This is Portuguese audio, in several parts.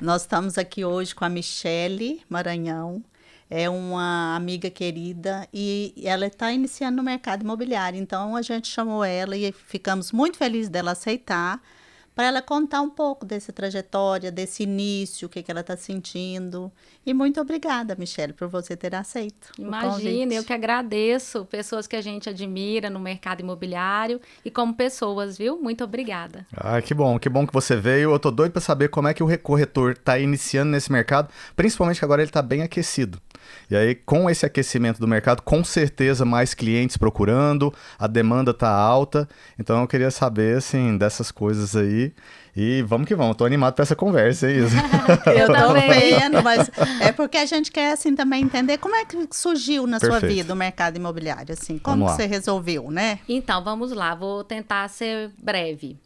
Nós estamos aqui hoje com a Michele Maranhão, é uma amiga querida e ela está iniciando no mercado imobiliário. Então, a gente chamou ela e ficamos muito felizes dela aceitar para ela contar um pouco dessa trajetória, desse início, o que ela está sentindo. E muito obrigada, Michele, por você ter aceito o Imagina, convite. eu que agradeço. Pessoas que a gente admira no mercado imobiliário e como pessoas, viu? Muito obrigada. Ah, que bom que você veio. Eu tô doido pra saber como é que o corretor tá iniciando nesse mercado, principalmente que agora ele tá bem aquecido. E aí, com esse aquecimento do mercado, com certeza mais clientes procurando, a demanda tá alta. Então eu queria saber, assim, dessas coisas aí. E vamos que vamos, tô animado pra essa conversa, é isso. Eu tô também. vendo, mas é porque a gente quer, assim, também entender como é que surgiu na sua Perfeito. vida o mercado imobiliário, assim, como Vamos que lá. você resolveu, né? Então, vamos lá, vou tentar ser breve.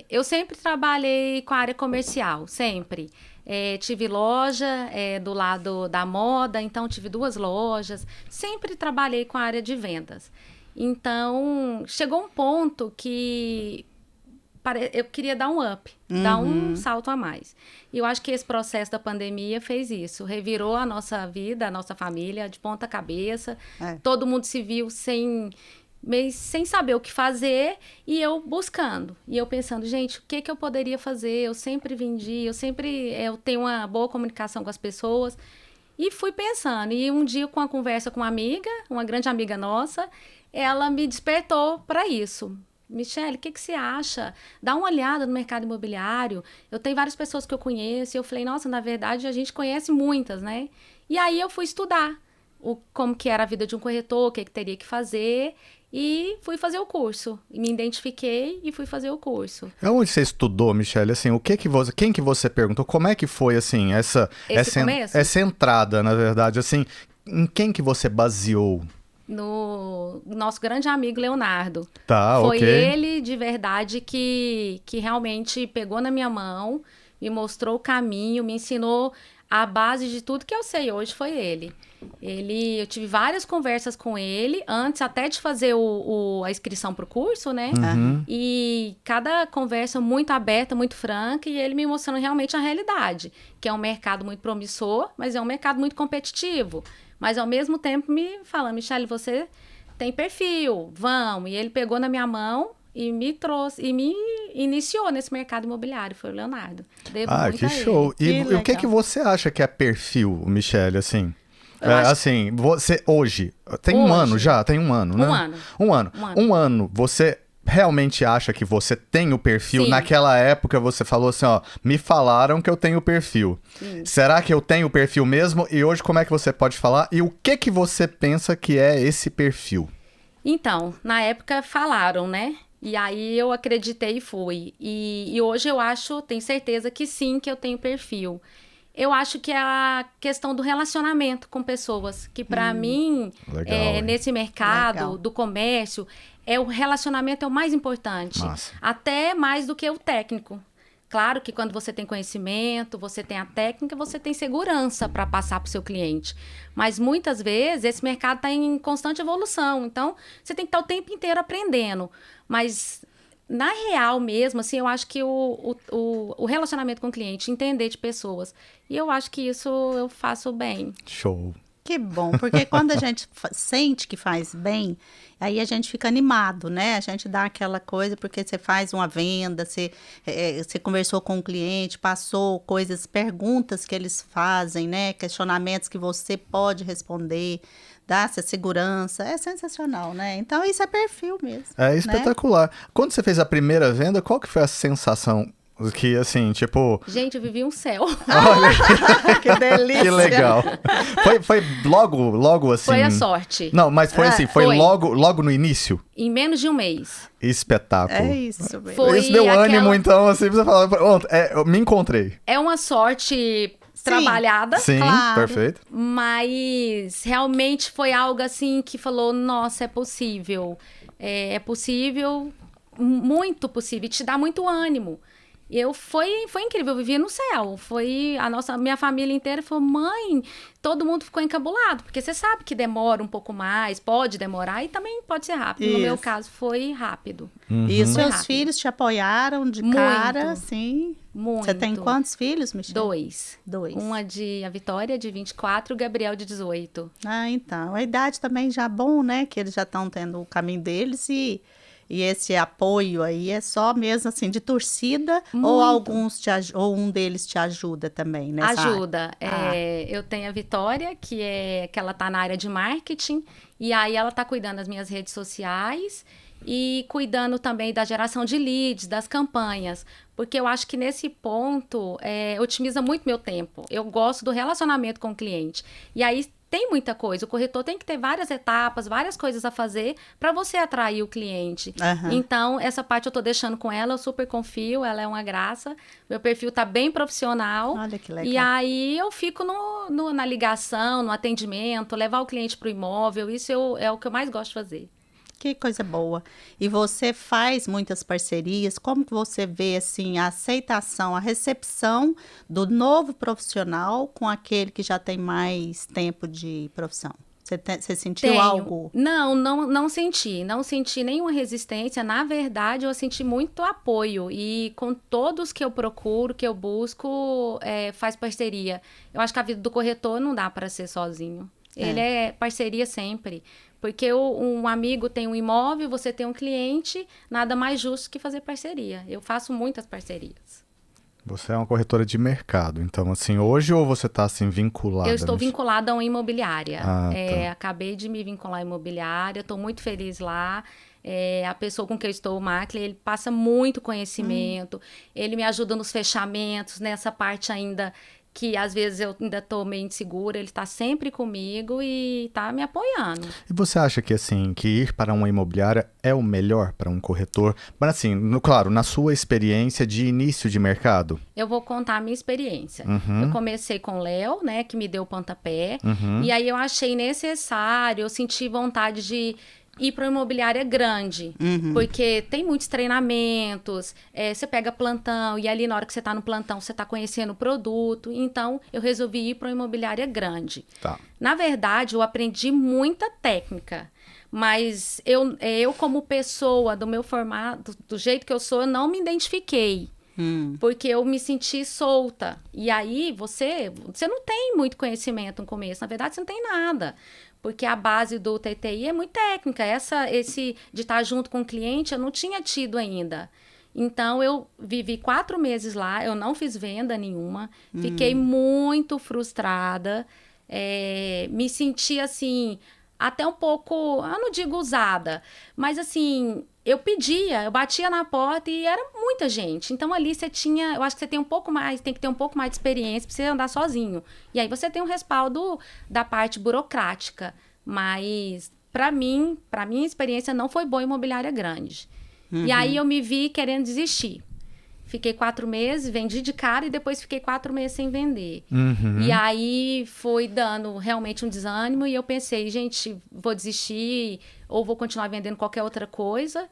Eu sempre trabalhei com a área comercial, sempre. Tive loja do lado da moda, então tive 2 lojas. Sempre trabalhei com a área de vendas. Então, chegou um ponto que eu queria dar um up, dar um salto a mais. E eu acho que esse processo da pandemia fez isso, revirou a nossa vida, a nossa família de ponta cabeça. É. Todo mundo se viu sem saber o que fazer e eu buscando. E eu pensando, gente, o que que eu poderia fazer? Eu sempre vendi, eu tenho uma boa comunicação com as pessoas. E fui pensando. E um dia, com a conversa com uma amiga, uma grande amiga nossa, ela me despertou para isso. Michele, o que que você acha? Dá uma olhada no mercado imobiliário. Eu tenho várias pessoas que eu conheço. E eu falei, nossa, na verdade, a gente conhece muitas, né? E aí eu fui estudar como que era a vida de um corretor, o que que teria que fazer. E fui fazer o curso. E me identifiquei e fui fazer o curso. Onde você estudou, Michele? Assim, quem que você perguntou? Como é que foi, assim, Começo? essa entrada, na verdade, assim, em quem que você baseou? No nosso grande amigo Leonardo. Tá, Foi ok. ele, de verdade, que realmente pegou na minha mão, me mostrou o caminho, me ensinou a base de tudo que eu sei hoje foi ele. Eu tive várias conversas com ele, antes até de fazer a inscrição para o curso, né? Aham. E cada conversa muito aberta, muito franca, e ele me mostrando realmente a realidade, que é um mercado muito promissor, mas é um mercado muito competitivo. Mas ao mesmo tempo me falando, Michele, você tem perfil, vamos. E ele pegou na minha mão e me trouxe, e me iniciou nesse mercado imobiliário, foi o Leonardo. Devo Ah, muito que a show. ele. Que E o que que legal. você acha que é perfil, Michele, assim? Eu acho Assim, você hoje, tem um ano Hoje. já? Tem um ano, né? Um ano. Um ano. Um ano. Um ano, você realmente acha que você tem o perfil? Sim. Naquela época você falou assim, ó, me falaram que eu tenho perfil. Será que eu tenho o perfil mesmo? E hoje como é que você pode falar? E o que que você pensa que é esse perfil? Então, na época falaram, né? E aí eu acreditei e fui. E hoje eu acho, tenho certeza que sim, que eu tenho perfil. Eu acho que é a questão do relacionamento com pessoas, que para mim, Legal, hein? nesse mercado Legal. do comércio, o relacionamento é o mais importante. Massa. Até mais do que o técnico. Claro que quando você tem conhecimento, você tem a técnica, você tem segurança para passar para o seu cliente. Mas muitas vezes esse mercado está em constante evolução. Então, você tem que estar o tempo inteiro aprendendo. Mas, na real mesmo, assim, eu acho que o relacionamento com o cliente, entender de pessoas. E eu acho que isso eu faço bem. Show. Que bom, porque quando a gente sente que faz bem, aí a gente fica animado, né? A gente dá aquela coisa, porque você faz uma venda, você conversou com o cliente, passou coisas, perguntas que eles fazem, né? Questionamentos que você pode responder, dá essa segurança, é sensacional, né? Então isso é perfil mesmo, É né? espetacular. Quando você fez a primeira venda, qual que foi a sensação? Que assim, tipo, Gente, eu vivi um céu. Que delícia! que legal. Foi logo assim. Foi a sorte. Não, mas foi assim, foi foi. logo no início. Em menos de um mês. Espetáculo. É isso mesmo. Foi Isso deu ânimo, aquela- então, assim, pra você falar, pronto, eu me encontrei. É uma sorte trabalhada. Sim, Claro. perfeito. Mas realmente foi algo assim que falou, nossa, é possível. É possível, muito possível, e te dá muito ânimo. Foi incrível, eu vivia no céu. Minha família inteira falou, mãe, todo mundo ficou encabulado, porque você sabe que demora um pouco mais, pode demorar e também pode ser rápido. No meu caso, foi rápido. E os Foi seus rápido. filhos te apoiaram de cara, assim? Muito. Você tem quantos filhos, Michelle? 2. A Vitória, de 24, e o Gabriel, de 18. Ah, então. A idade também já é bom, né? Que eles já estão tendo o caminho deles e esse apoio aí é só mesmo assim de torcida ou ou um deles te ajuda também nessa área? Ajuda. Eu tenho a Vitória, que ela tá na área de marketing, e aí ela tá cuidando das minhas redes sociais e cuidando também da geração de leads, das campanhas, porque eu acho que nesse ponto otimiza muito meu tempo. Eu gosto do relacionamento com o cliente. E aí tem muita coisa. O corretor tem que ter várias etapas, várias coisas a fazer para você atrair o cliente. Então, essa parte eu tô deixando com ela, eu super confio, ela é uma graça. Meu perfil tá bem profissional. Olha que legal. E aí eu fico na ligação, no atendimento, levar o cliente pro imóvel. Isso é o que eu mais gosto de fazer. Que coisa boa. E você faz muitas parcerias. Como que você vê assim a aceitação, a recepção do novo profissional com aquele que já tem mais tempo de profissão? Você sentiu algo? Não senti. Não senti nenhuma resistência. Na verdade, eu senti muito apoio. E com todos que eu procuro, que eu busco, faz parceria. Eu acho que a vida do corretor não dá para ser sozinho. Ele é parceria sempre. Porque um amigo tem um imóvel, você tem um cliente, nada mais justo que fazer parceria. Eu faço muitas parcerias. Você é uma corretora de mercado, então assim, hoje ou você está assim vinculada? Eu estou vinculada a uma imobiliária. Tá. Acabei de me vincular à imobiliária, estou muito feliz lá. A pessoa com quem eu estou, o Mackley, ele passa muito conhecimento, ele me ajuda nos fechamentos, nessa parte ainda que às vezes eu ainda estou meio insegura, ele está sempre comigo e está me apoiando. E você acha que assim, que ir para uma imobiliária é o melhor para um corretor? Mas assim, claro, na sua experiência de início de mercado. Eu vou contar a minha experiência. Eu comecei com o Léo, né, que me deu o pontapé, e aí eu achei necessário, eu senti vontade de ir para uma imobiliária grande, porque tem muitos treinamentos, você pega plantão, e ali na hora que você está no plantão, você está conhecendo o produto, então eu resolvi ir para uma imobiliária grande. Tá. Na verdade, eu aprendi muita técnica, mas eu como pessoa, do meu formato, do jeito que eu sou, eu não me identifiquei. Porque eu me senti solta. E aí, você não tem muito conhecimento no começo. Na verdade, você não tem nada. Porque a base do TTI é muito técnica. Esse de estar junto com o cliente, eu não tinha tido ainda. Então, eu vivi 4 meses lá. Eu não fiz venda nenhuma. Fiquei muito frustrada. Me senti, assim, até um pouco... Eu não digo usada. Mas, assim... Eu batia na porta e era muita gente. Então, ali eu acho que você tem que ter um pouco mais de experiência para você andar sozinho. E aí você tem um respaldo da parte burocrática. Mas, para minha experiência, não foi boa imobiliária grande. E aí eu me vi querendo desistir. Fiquei 4 meses, vendi de cara e depois fiquei 4 meses sem vender. E aí foi dando realmente um desânimo e eu pensei, gente, vou desistir ou vou continuar vendendo qualquer outra coisa.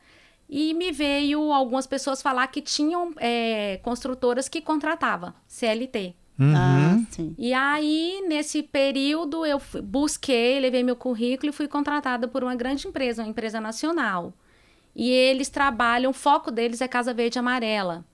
E me veio algumas pessoas falar que tinham construtoras que contratavam CLT. Sim. E aí, nesse período, eu busquei, levei meu currículo e fui contratada por uma grande empresa, uma empresa nacional. E eles trabalham, o foco deles é Casa Verde e Amarela.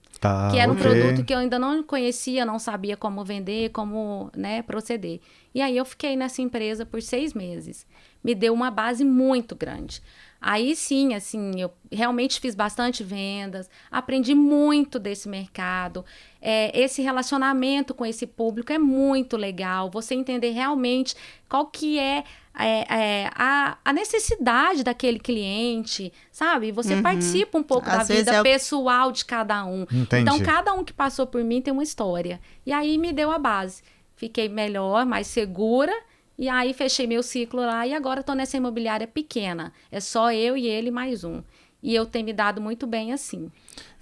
Que era um produto que eu ainda não conhecia, não sabia como vender, como, né, proceder. E aí eu fiquei nessa empresa por 6 meses. Me deu uma base muito grande. Aí sim, assim, eu realmente fiz bastante vendas, aprendi muito desse mercado. Esse relacionamento com esse público é muito legal. Você entender realmente qual que é a necessidade daquele cliente, sabe? Você participa um pouco da vida pessoal de cada um. Entendi. Então, cada um que passou por mim tem uma história. E aí me deu a base. Fiquei melhor, mais segura. E aí fechei meu ciclo lá e agora estou nessa imobiliária pequena. É só eu e ele mais um. E eu tenho me dado muito bem assim.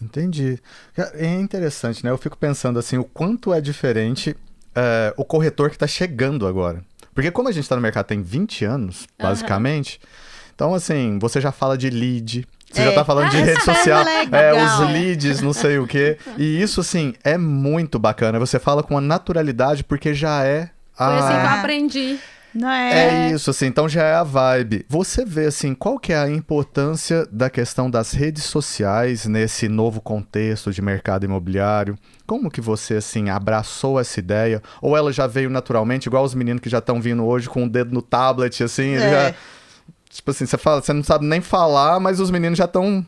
Entendi. É interessante, né? Eu fico pensando assim, o quanto é diferente o corretor que está chegando agora. Porque como a gente está no mercado tem 20 anos, basicamente, então assim, você já fala de lead, Você já tá falando de rede Super social, legal. os leads, não sei o quê. E isso, assim, é muito bacana. Você fala com uma naturalidade, porque já é Foi assim que eu Ah. aprendi. Não É isso, assim, então já é a vibe. Você vê, assim, qual que é a importância da questão das redes sociais nesse novo contexto de mercado imobiliário? Como que você, assim, abraçou essa ideia? Ou ela já veio naturalmente, igual os meninos que já estão vindo hoje com o dedo no tablet, assim, ele já... Tipo assim, você não sabe nem falar, mas os meninos já estão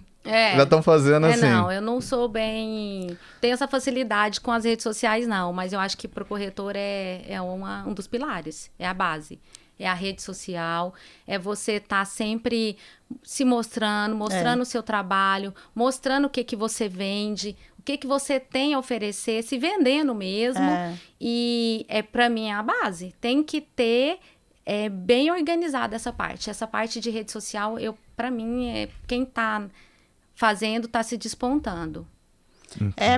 fazendo assim. Não, eu não sou bem... Tenho essa facilidade com as redes sociais, não. Mas eu acho que para o corretor é um dos pilares. É a base. É a rede social. É você estar sempre se mostrando o seu trabalho, mostrando o que você vende, o que você tem a oferecer, se vendendo mesmo. E para mim é a base. Tem que ter bem organizada essa parte. Essa parte de rede social, para mim, quem está fazendo, está se despontando.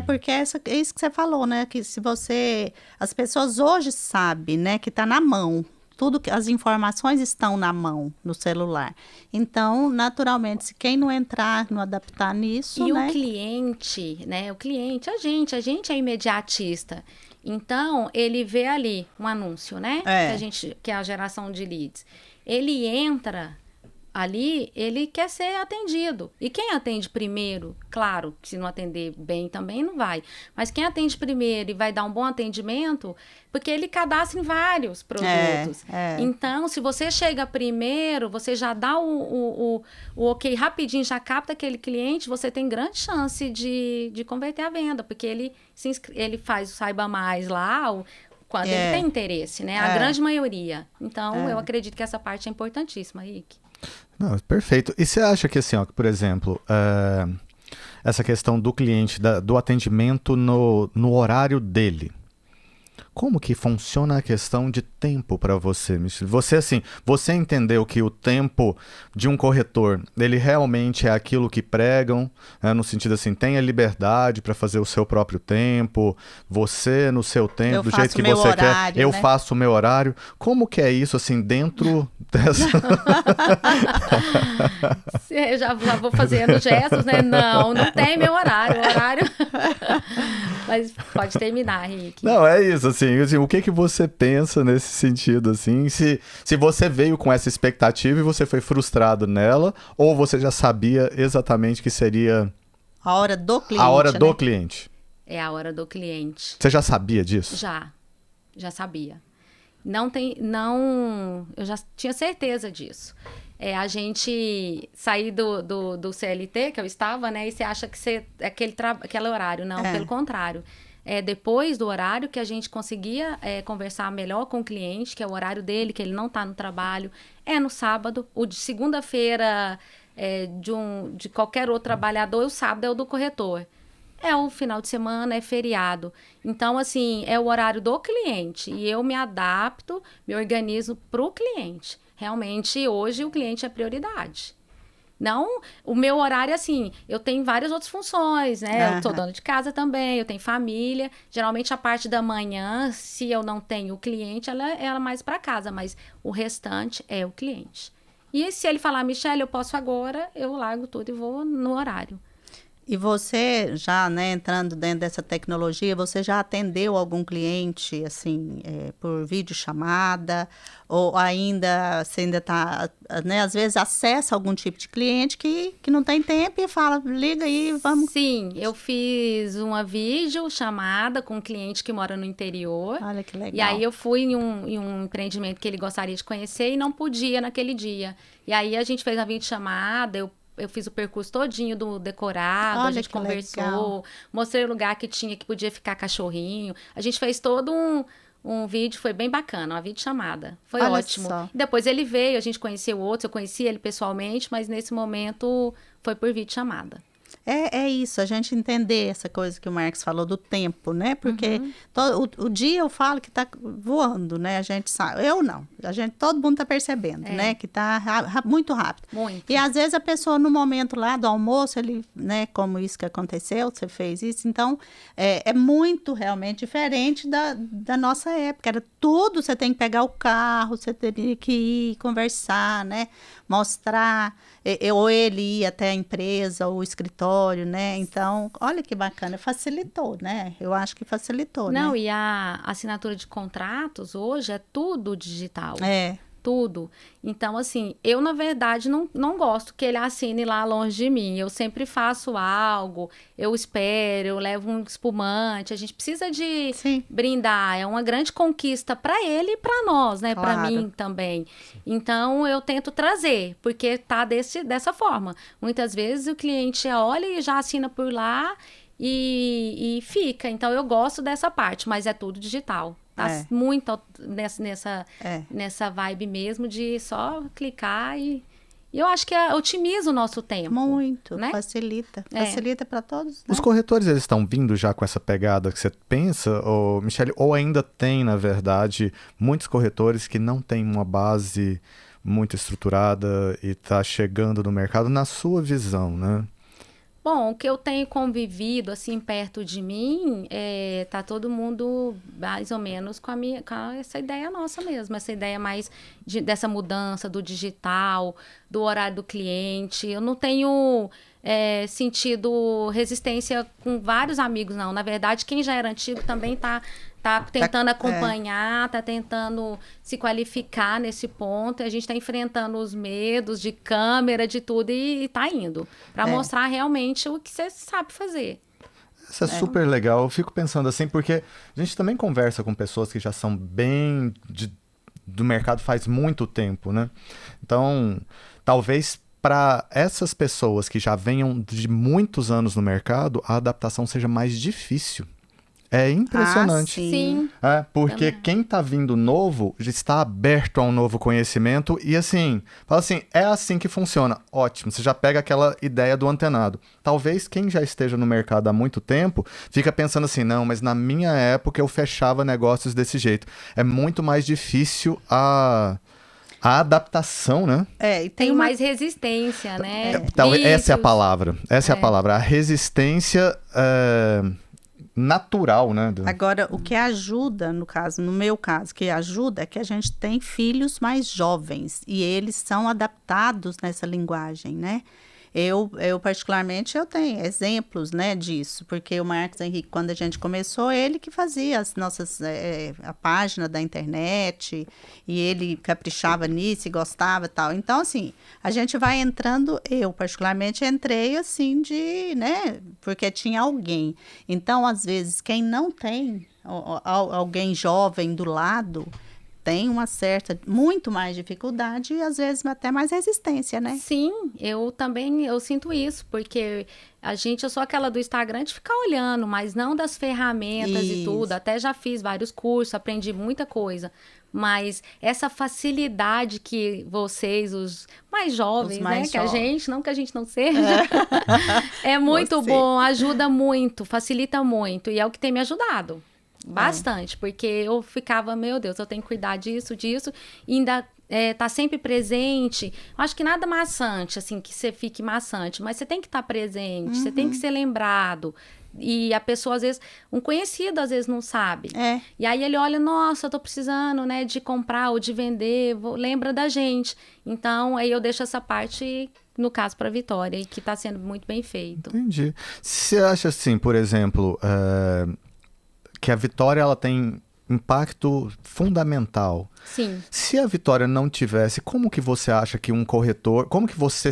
Porque é isso que você falou, né? Que se você... As pessoas hoje sabem, né? Que está na mão. As informações estão na mão, no celular. Então, naturalmente, se quem não entrar, não adaptar nisso, e né? o cliente, né? A gente é imediatista. Então, ele vê ali um anúncio, né? Que é a geração de leads. Ele entra ali, ele quer ser atendido. E quem atende primeiro, claro, que se não atender bem também não vai. Mas quem atende primeiro e vai dar um bom atendimento, porque ele cadastra em vários produtos. Então, se você chega primeiro, você já dá o ok rapidinho, já capta aquele cliente, você tem grande chance de converter a venda, porque ele faz o Saiba Mais lá, quando ele tem interesse, né? A grande maioria. Então, eu acredito que essa parte é importantíssima, Rick. Não, perfeito. E você acha que, assim, ó, por exemplo, essa questão do cliente, do atendimento no horário dele, como que funciona a questão de tempo para você, Michele? Você, assim, você entendeu que o tempo de um corretor, ele realmente é aquilo que pregam, né, no sentido assim, tenha liberdade para fazer o seu próprio tempo, você no seu tempo, do jeito que você quer, eu faço o meu horário. Como que é isso, assim, dentro dessa... Eu já vou fazendo gestos, né? Não tem meu horário. Mas pode terminar, Rick. Não, é isso, assim, o que você pensa nesse sentido, assim, se você veio com essa expectativa e você foi frustrado nela, ou você já sabia exatamente que seria... A hora do cliente, A hora do cliente. É a hora do cliente. Você já sabia disso? Já sabia. Eu já tinha certeza disso. A gente sair do CLT, que eu estava, né? E você acha que aquele horário. Não, pelo contrário. Depois do horário que a gente conseguia conversar melhor com o cliente, que é o horário dele, que ele não está no trabalho. É no sábado. O de segunda-feira de qualquer outro trabalhador, o sábado é o do corretor. É o final de semana, é feriado. Então, assim, é o horário do cliente. E eu me adapto, me organizo para o cliente. Realmente, hoje, o cliente é prioridade. Não, o meu horário, assim, eu tenho várias outras funções, né? Eu sou dona de casa também, eu tenho família. Geralmente, a parte da manhã, se eu não tenho o cliente, ela é mais para casa. Mas o restante é o cliente. E se ele falar, Michele, eu posso agora, eu largo tudo e vou no horário. E você já, né, entrando dentro dessa tecnologia, você já atendeu algum cliente, assim, por videochamada? Ou você ainda está, né, às vezes acessa algum tipo de cliente que não tem tempo e fala, liga aí, vamos... Sim, eu fiz uma videochamada com um cliente que mora no interior. Olha que legal. E aí eu fui em um empreendimento que ele gostaria de conhecer e não podia naquele dia. E aí a gente fez a videochamada, eu fiz o percurso todinho do decorado, Olha, a gente conversou, legal. Mostrei o lugar que podia ficar cachorrinho. A gente fez todo um vídeo, foi bem bacana, uma videochamada. Foi ótimo. Só. Depois ele veio, a gente conheceu outros, eu conheci ele pessoalmente, mas nesse momento foi por videochamada. É isso, a gente entender essa coisa que o Marcos falou do tempo, né? Porque o dia eu falo que tá voando, né? A gente sabe. Eu não. Todo mundo tá percebendo, né? Que tá muito rápido. Muito. E às vezes a pessoa, no momento lá do almoço, ele, né? Como isso que aconteceu, você fez isso. Então, é muito realmente diferente da nossa época. Era tudo, você tem que pegar o carro, você teria que ir conversar, né? Mostrar. Ou ele ia até a empresa, ou o escritório, né? Então, olha que bacana, facilitou, né? Eu acho que facilitou, Não, né? e a assinatura de contratos hoje é tudo digital. É, Tudo. Então, assim, eu, na verdade, não gosto que ele assine lá longe de mim. Eu sempre faço algo, eu espero, eu levo um espumante. A gente precisa de sim, brindar. É uma grande conquista para ele e para nós, né? Para Claro. mim também. Então, eu tento trazer, porque tá dessa forma. Muitas vezes o cliente olha e já assina por lá e fica. Então, eu gosto dessa parte, mas é tudo digital. Tá É. muito É. nessa vibe mesmo de só clicar e eu acho que otimiza o nosso tempo. muito, né? facilita. É. Facilita para todos, né? Os corretores, eles estão vindo já com essa pegada que você pensa, ou, Michele, ou ainda tem, na verdade, muitos corretores que não têm uma base muito estruturada e está chegando no mercado na sua visão, né? Bom, o que eu tenho convivido assim perto de mim, tá todo mundo mais ou menos com essa ideia nossa mesmo, essa ideia mais dessa mudança do digital, do horário do cliente. Eu não tenho sentido resistência com vários amigos, não. Na verdade, quem já era antigo também tá tentando acompanhar, tá tentando se qualificar nesse ponto. A gente está enfrentando os medos de câmera, de tudo, e tá indo. Para mostrar realmente o que você sabe fazer. Isso é super legal. Eu fico pensando assim, porque a gente também conversa com pessoas que já são bem do mercado faz muito tempo, né? Então, talvez para essas pessoas que já venham de muitos anos no mercado, a adaptação seja mais difícil. É impressionante. Sim. Porque quem tá vindo novo já está aberto a um novo conhecimento e assim, fala assim, é assim que funciona. Ótimo, você já pega aquela ideia do antenado. Talvez quem já esteja no mercado há muito tempo fica pensando assim, não, mas na minha época eu fechava negócios desse jeito. É muito mais difícil a adaptação, né? E Tem mais resistência, né? Essa é a palavra. Essa é a palavra. A resistência natural, né? Agora, o que ajuda, no meu caso, que ajuda é que a gente tem filhos mais jovens e eles são adaptados nessa linguagem, né? Eu particularmente, eu tenho exemplos, né, disso, porque o Marcos Henrique, quando a gente começou, ele que fazia as nossas, a página da internet, e ele caprichava nisso e gostava e tal. Então, assim, a gente vai entrando, eu particularmente entrei assim né, porque tinha alguém. Então, às vezes, quem não tem alguém jovem do lado, tem uma muito mais dificuldade e às vezes até mais resistência, né? Sim, eu sinto isso, porque eu sou aquela do Instagram de ficar olhando, mas não das ferramentas e tudo. Até já fiz vários cursos, aprendi muita coisa. Mas essa facilidade que vocês, os mais jovens, né? Que a gente, não que a gente não seja, é muito bom, ajuda muito, facilita muito. E é o que tem me ajudado. Bastante, porque eu ficava, meu Deus, eu tenho que cuidar disso, e ainda tá sempre presente. Acho que nada maçante, assim, que você fique maçante, mas você tem que estar presente, você tem que ser lembrado. E a pessoa, às vezes, um conhecido, às vezes, não sabe. E aí ele olha, nossa, eu tô precisando, né, de comprar ou de vender, lembra da gente. Então, aí eu deixo essa parte, no caso, para a Vitória, e que tá sendo muito bem feito. Entendi. Você acha assim, por exemplo, que a Vitória ela tem impacto fundamental. Sim. Se a Vitória não tivesse, como que você acha que um corretor, como que você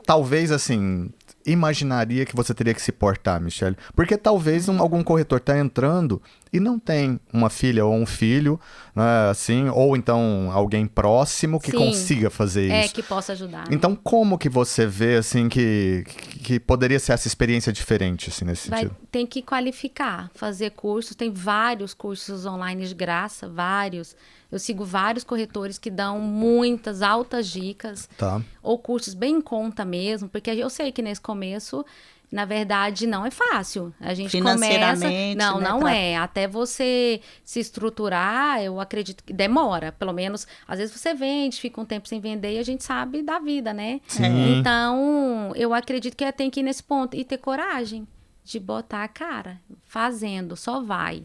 talvez assim, imaginaria que você teria que se portar, Michele? Porque talvez algum corretor está entrando e não tem uma filha ou um filho, né, assim, ou então alguém próximo que consiga fazer isso. Que possa ajudar. Então, como que você vê, assim, que poderia ser essa experiência diferente, assim, nesse sentido? Tem que qualificar, fazer cursos. Tem vários cursos online de graça, vários. Eu sigo vários corretores que dão muitas altas dicas. Tá. Ou cursos bem em conta mesmo, porque eu sei que nesse começo Na verdade, não é fácil. A gente Financeiramente, começa... né, Não é. Até você se estruturar, eu acredito que demora. Pelo menos, às vezes você vende, fica um tempo sem vender e a gente sabe da vida, né? Sim. Então, eu acredito que tem que ir nesse ponto e ter coragem de botar a cara. Fazendo, só vai.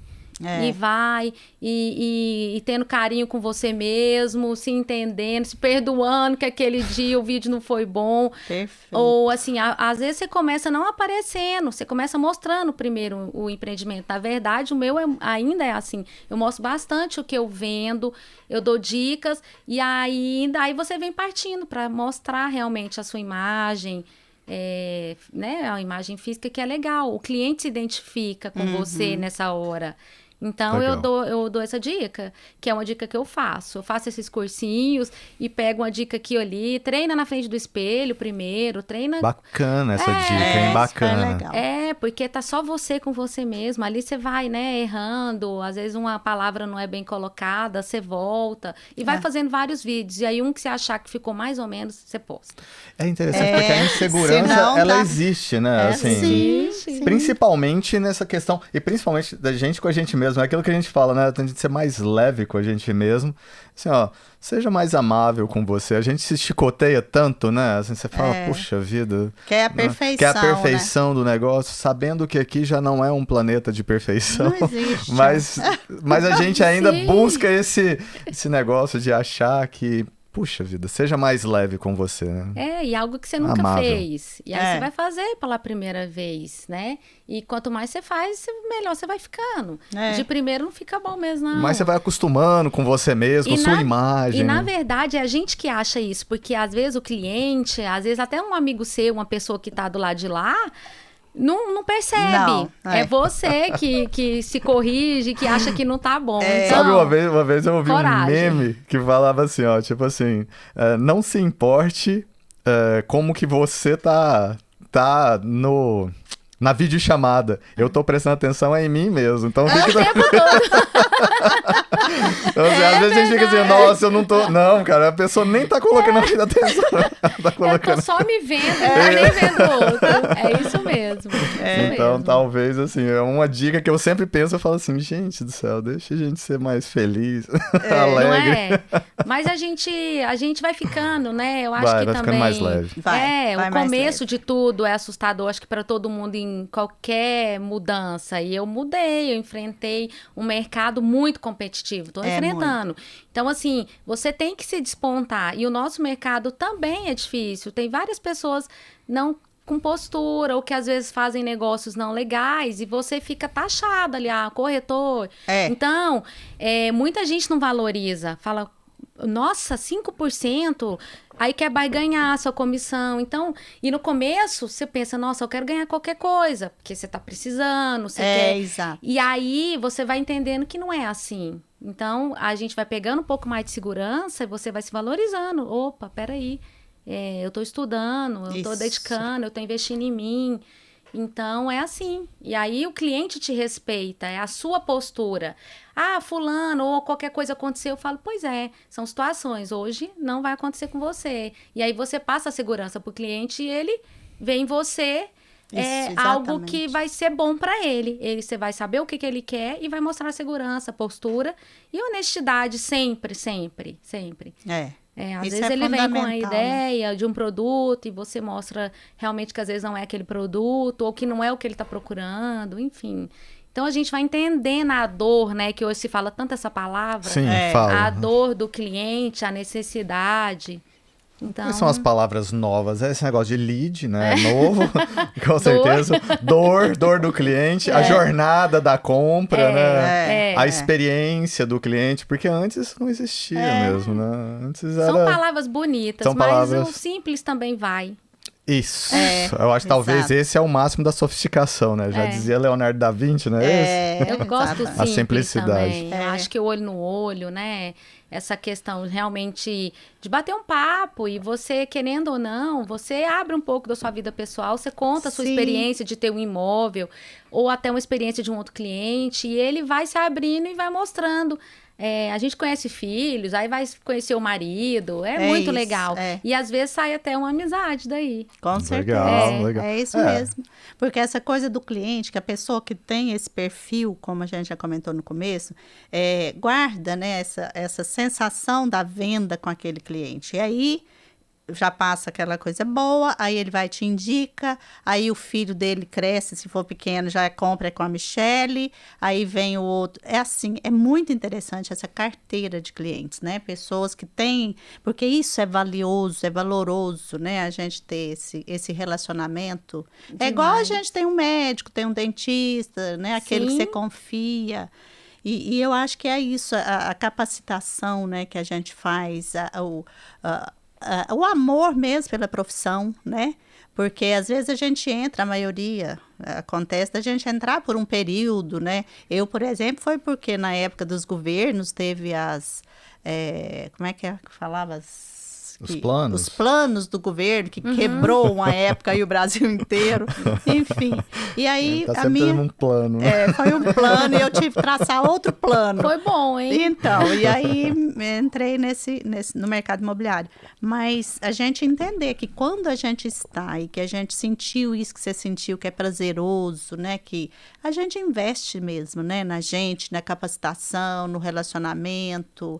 E vai, e tendo carinho com você mesmo, se entendendo, se perdoando que aquele dia o vídeo não foi bom. Perfeito. Ou assim, às vezes você começa não aparecendo, você começa mostrando primeiro o empreendimento. Na verdade, o meu ainda é assim, eu mostro bastante o que eu vendo, eu dou dicas, e aí você vem partindo para mostrar realmente a sua imagem. Né, a imagem física que é legal, o cliente se identifica com você nessa hora. Então, eu dou essa dica, que é uma dica que eu faço. Eu faço esses cursinhos e pego uma dica aqui ou ali, treina na frente do espelho primeiro, treina... Bacana essa dica, hein? Bacana. Legal. Porque tá só você com você mesmo. Ali você vai, né, errando. Às vezes uma palavra não é bem colocada, você volta. E vai fazendo vários vídeos. E aí um que você achar que ficou mais ou menos, você posta. É interessante porque a insegurança, senão ela tá- existe, né? Assim, Sim. principalmente nessa questão, e principalmente da gente com a gente mesmo. É aquilo que a gente fala, né? Tem de ser mais leve com a gente mesmo. Assim, ó, seja mais amável com você. A gente se chicoteia tanto, né? Assim, você fala, puxa vida. Quer a né? perfeição, Quer a perfeição do negócio, sabendo que aqui já não é um planeta de perfeição. Não existe. Mas a gente ainda Sim. busca esse negócio de achar que, puxa vida, seja mais leve com você, né? E algo que você nunca Amável. fez. E aí você vai fazer pela primeira vez, né? E quanto mais você faz, melhor você vai ficando. De primeiro não fica bom mesmo, não. Mas você vai acostumando com você mesmo, com sua imagem. E na verdade é a gente que acha isso, porque às vezes o cliente, às vezes até um amigo seu, uma pessoa que tá do lado de lá, não percebe. Não, é você que se corrige, que acha que não tá bom. Então, Sabe, uma vez eu ouvi coragem. um meme que falava assim, ó, tipo assim, não se importe como que você tá na videochamada. Eu tô prestando atenção em mim mesmo. Então fica... o tempo todo. Então, assim, às vezes a gente fica assim, nossa, eu não tô... Não, cara, a pessoa nem tá colocando a atenção. Ela tá Eu colocando... tô só me vendo, nem vendo o outro. É isso mesmo. Então, mesmo. talvez, assim, é uma dica que eu sempre penso, eu falo assim, gente do céu, deixa a gente ser mais feliz, Não alegre. é? Mas a gente vai ficando, né? Eu acho Vai que ficando também... mais leve. Vai o mais começo de tudo é assustador, acho que para todo mundo em qualquer mudança. E eu mudei, eu enfrentei um mercado muito competitivo, tô enfrentando. Então, assim, você tem que se despontar. E o nosso mercado também é difícil. Tem várias pessoas não com postura, ou que às vezes fazem negócios não legais, e você fica taxado ali, corretor. Então, muita gente não valoriza. Fala, nossa, 5%, aí quer ganhar a sua comissão. Então, e no começo, você pensa, nossa, eu quero ganhar qualquer coisa, porque você tá precisando, você quer... Exato. E aí, você vai entendendo que não é assim. Então, a gente vai pegando um pouco mais de segurança e você vai se valorizando. Opa, peraí, eu tô estudando, eu tô Isso. dedicando, eu tô investindo em mim. Então, é assim. E aí, o cliente te respeita, é a sua postura. Fulano, ou qualquer coisa aconteceu, eu falo, pois é, são situações. Hoje não vai acontecer com você. E aí, você passa a segurança pro cliente e ele vê em você algo que vai ser bom para ele. Você vai saber o que ele quer e vai mostrar segurança, postura e honestidade sempre, sempre, sempre. Às Isso vezes é ele vem com a fundamental, ideia de um produto e você mostra realmente que às vezes não é aquele produto ou que não é o que ele está procurando, enfim. Então a gente vai entendendo a dor, né? Que hoje se fala tanto essa palavra. Sim, fala. A dor do cliente, a necessidade. Então... Quais são as palavras novas? Esse negócio de lead, né? É novo, com certeza. Dor do cliente, a jornada da compra, né? A experiência do cliente, porque antes isso não existia mesmo, né? Antes São era... palavras bonitas, São mas palavras... o simples também vai. Isso. Eu acho que talvez esse é o máximo da sofisticação, né? Já dizia Leonardo da Vinci, né? Eu gosto do simples a simplicidade. também. Eu acho que o olho no olho, né? Essa questão realmente de bater um papo e você, querendo ou não, você abre um pouco da sua vida pessoal, você conta a sua experiência de ter um imóvel ou até uma experiência de um outro cliente e ele vai se abrindo e vai mostrando a gente conhece filhos, aí vai conhecer o marido, é É muito isso, legal. é. E às vezes sai até uma amizade daí. Com certeza. Legal, legal. É isso É. mesmo. Porque essa coisa do cliente, que a pessoa que tem esse perfil, como a gente já comentou no começo, guarda, né, essa sensação da venda com aquele cliente. E aí já passa aquela coisa boa, aí ele vai te indica, aí o filho dele cresce, se for pequeno, já compra com a Michele, aí vem o outro. É assim, é muito interessante essa carteira de clientes, né? Pessoas que têm, porque isso é valioso, é valoroso, né? A gente ter esse relacionamento. É igual a gente tem um médico, tem um dentista, né? Aquele que Sim. você confia. E eu acho que é isso, a capacitação, né, que a gente faz, o amor mesmo pela profissão, né? Porque às vezes a gente entra, a maioria acontece da gente entrar por um período, né? Eu, por exemplo, foi porque na época dos governos teve como é que falava? Os planos. Os planos do governo, que quebrou uma época aí o Brasil inteiro, enfim. E aí Tá sempre tendo um plano, né? foi um plano e eu tive que traçar outro plano. Foi bom, hein? Então, e aí entrei no mercado imobiliário. Mas a gente entender que quando a gente está e que a gente sentiu isso que você sentiu, que é prazeroso, né? Que a gente investe mesmo, né? Na gente, na capacitação, no relacionamento.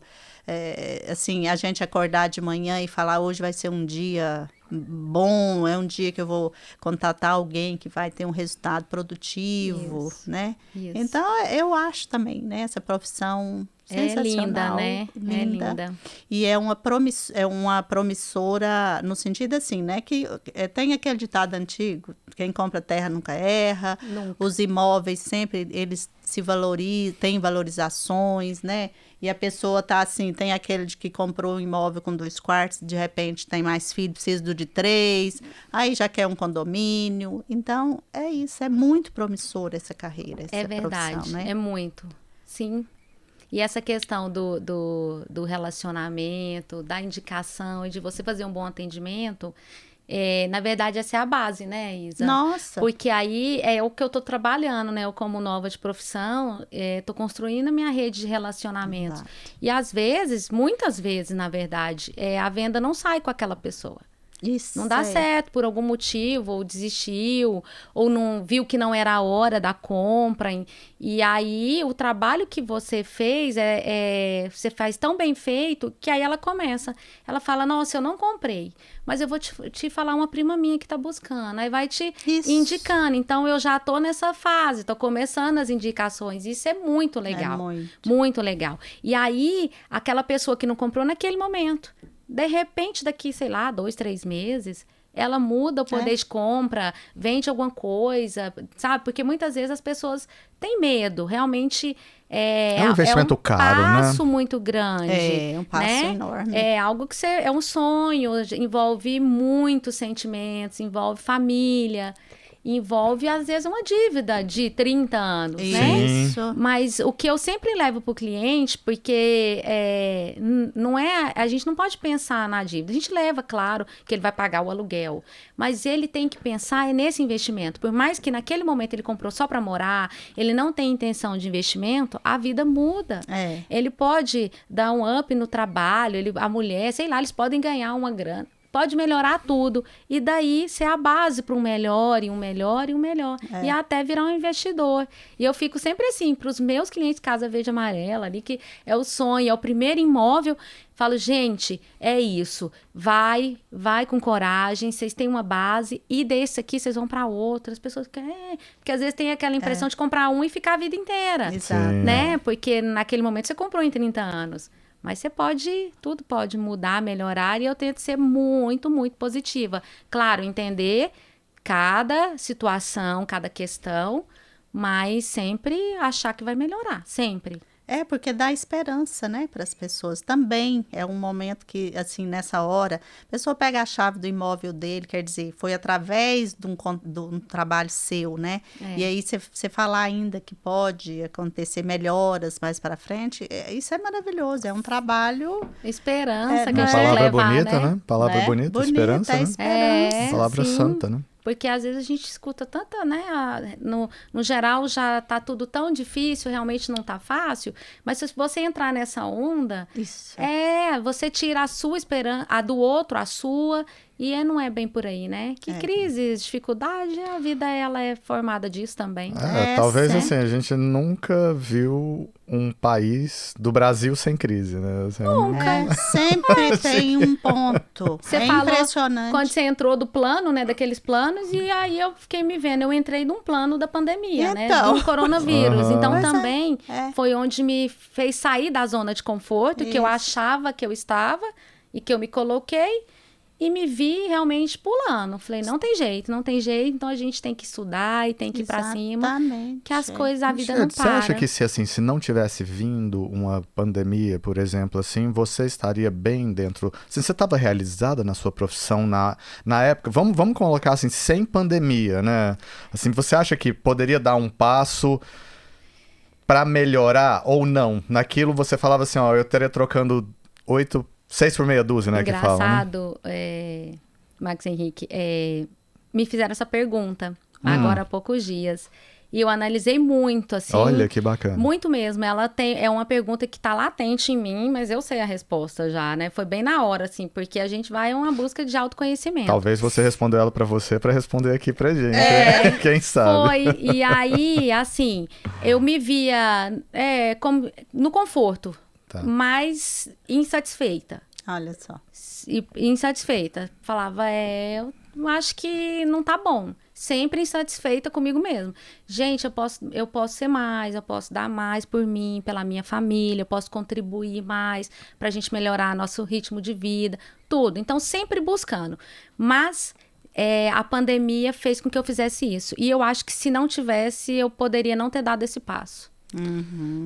Assim, a gente acordar de manhã e falar, hoje vai ser um dia bom, é um dia que eu vou contatar alguém que vai ter um resultado produtivo, Isso, né? isso. Então, eu acho também, né, essa profissão sensacional. É linda. E é uma promissora no sentido assim, né, que tem aquele ditado antigo, quem compra terra nunca erra, Nunca. os imóveis sempre, eles se valorizam, têm valorizações, né? E a pessoa tá assim, tem aquele de que comprou um imóvel com 2 quartos, de repente tem mais filho, precisa do de 3, aí já quer um condomínio. Então, é isso, é muito promissora essa carreira, essa É verdade, profissão, né? é muito. Sim. E essa questão do relacionamento, da indicação e de você fazer um bom atendimento, na verdade, essa é a base, né, Isa? Nossa! Porque aí é o que eu tô trabalhando, né? Eu, como nova de profissão, tô construindo a minha rede de relacionamentos. Exato. E às vezes, muitas vezes, na verdade, a venda não sai com aquela pessoa. Isso, Não dá certo por algum motivo, ou desistiu, ou não viu que não era a hora da compra. E aí, o trabalho que você fez, você faz tão bem feito, que aí ela começa. Ela fala, nossa, eu não comprei, mas eu vou te falar uma prima minha que tá buscando. Aí vai te Isso. indicando. Então, eu já tô nessa fase, tô começando as indicações. Isso é muito legal. Muito legal. E aí, aquela pessoa que não comprou naquele momento, de repente, daqui, sei lá, 2, 3 meses, ela muda o poder de compra, vende alguma coisa, sabe? Porque muitas vezes as pessoas têm medo. Realmente É um investimento caro, né? É um passo muito grande. É um passo enorme. É algo que é um sonho, envolve muitos sentimentos, envolve família. Envolve, às vezes, uma dívida de 30 anos, né? Isso. Mas o que eu sempre levo para o cliente, porque a gente não pode pensar na dívida. A gente leva, claro, que ele vai pagar o aluguel. Mas ele tem que pensar nesse investimento. Por mais que naquele momento ele comprou só para morar, ele não tem intenção de investimento, a vida muda. Ele pode dar um up no trabalho, a mulher, sei lá, eles podem ganhar uma grana. Pode melhorar tudo. E daí ser a base para um melhor, e um melhor, e um melhor. E até virar um investidor. E eu fico sempre assim, para os meus clientes Casa Verde e Amarela, ali que é o sonho, é o primeiro imóvel. Falo, gente, é isso. Vai com coragem, vocês têm uma base, e desse aqui vocês vão para outras. As pessoas querem, porque às vezes tem aquela impressão de comprar um e ficar a vida inteira. Exato. Né? Porque naquele momento você comprou em 30 anos. Mas tudo pode mudar, melhorar, e eu tento ser muito, muito positiva. Claro, entender cada situação, cada questão, mas sempre achar que vai melhorar, sempre. Porque dá esperança, né, para as pessoas. Também é um momento que, assim, nessa hora, a pessoa pega a chave do imóvel dele, quer dizer, foi através de um trabalho seu, né? E aí você falar ainda que pode acontecer melhoras mais para frente, isso é maravilhoso, é um trabalho... Esperança que Uma a gente palavra leva, bonita, né? Palavra né? bonita, Bonita, esperança, né? esperança. Palavra sim. santa, né? Porque às vezes a gente escuta tanta, né? No geral já tá tudo tão difícil, realmente não tá fácil. Mas se você entrar nessa onda, Isso. você tira a sua esperança, a do outro, a sua, e não é bem por aí, né? Que crises, dificuldade, a vida ela é formada disso também. Talvez sim. assim, a gente nunca viu um país do Brasil sem crise, né? Assim, Sempre tem um ponto. Você é falou impressionante. quando você entrou do plano, né, daqueles planos, e aí eu fiquei me vendo, eu entrei num plano da pandemia, né, Então. do coronavírus. Aham. Então Pois é. também É. foi onde me fez sair da zona de conforto, que eu Isso. achava que eu estava e que eu me coloquei. E me vi realmente pulando. Falei, não tem jeito, então a gente tem que estudar e tem que ir pra cima. Exatamente. Que as coisas, a vida não Você acha para. que se não tivesse vindo uma pandemia, por exemplo, assim, você estaria bem dentro... Assim, você estava realizada na sua profissão na época? Vamos colocar assim, sem pandemia, né? Assim, você acha que poderia dar um passo para melhorar ou não? Naquilo você falava assim, ó, eu estaria trocando 6 por meia dúzia, né? Que falam, né? Engraçado, Max Henrique, me fizeram essa pergunta agora há poucos dias. E eu analisei muito, assim. Olha que bacana. Muito mesmo. É uma pergunta que tá latente em mim, mas eu sei a resposta já, né? Foi bem na hora, assim, porque a gente vai em uma busca de autoconhecimento. Talvez você respondeu ela para você para responder aqui pra gente. Quem sabe? Foi. E aí, assim, eu me via como, no conforto, Tá. mas insatisfeita. Olha só. Insatisfeita. Falava, eu acho que não tá bom. Sempre insatisfeita comigo mesmo. Gente, eu posso ser mais, eu posso dar mais por mim, pela minha família, eu posso contribuir mais pra gente melhorar nosso ritmo de vida, tudo. Então, sempre buscando. Mas a pandemia fez com que eu fizesse isso. E eu acho que se não tivesse, eu poderia não ter dado esse passo.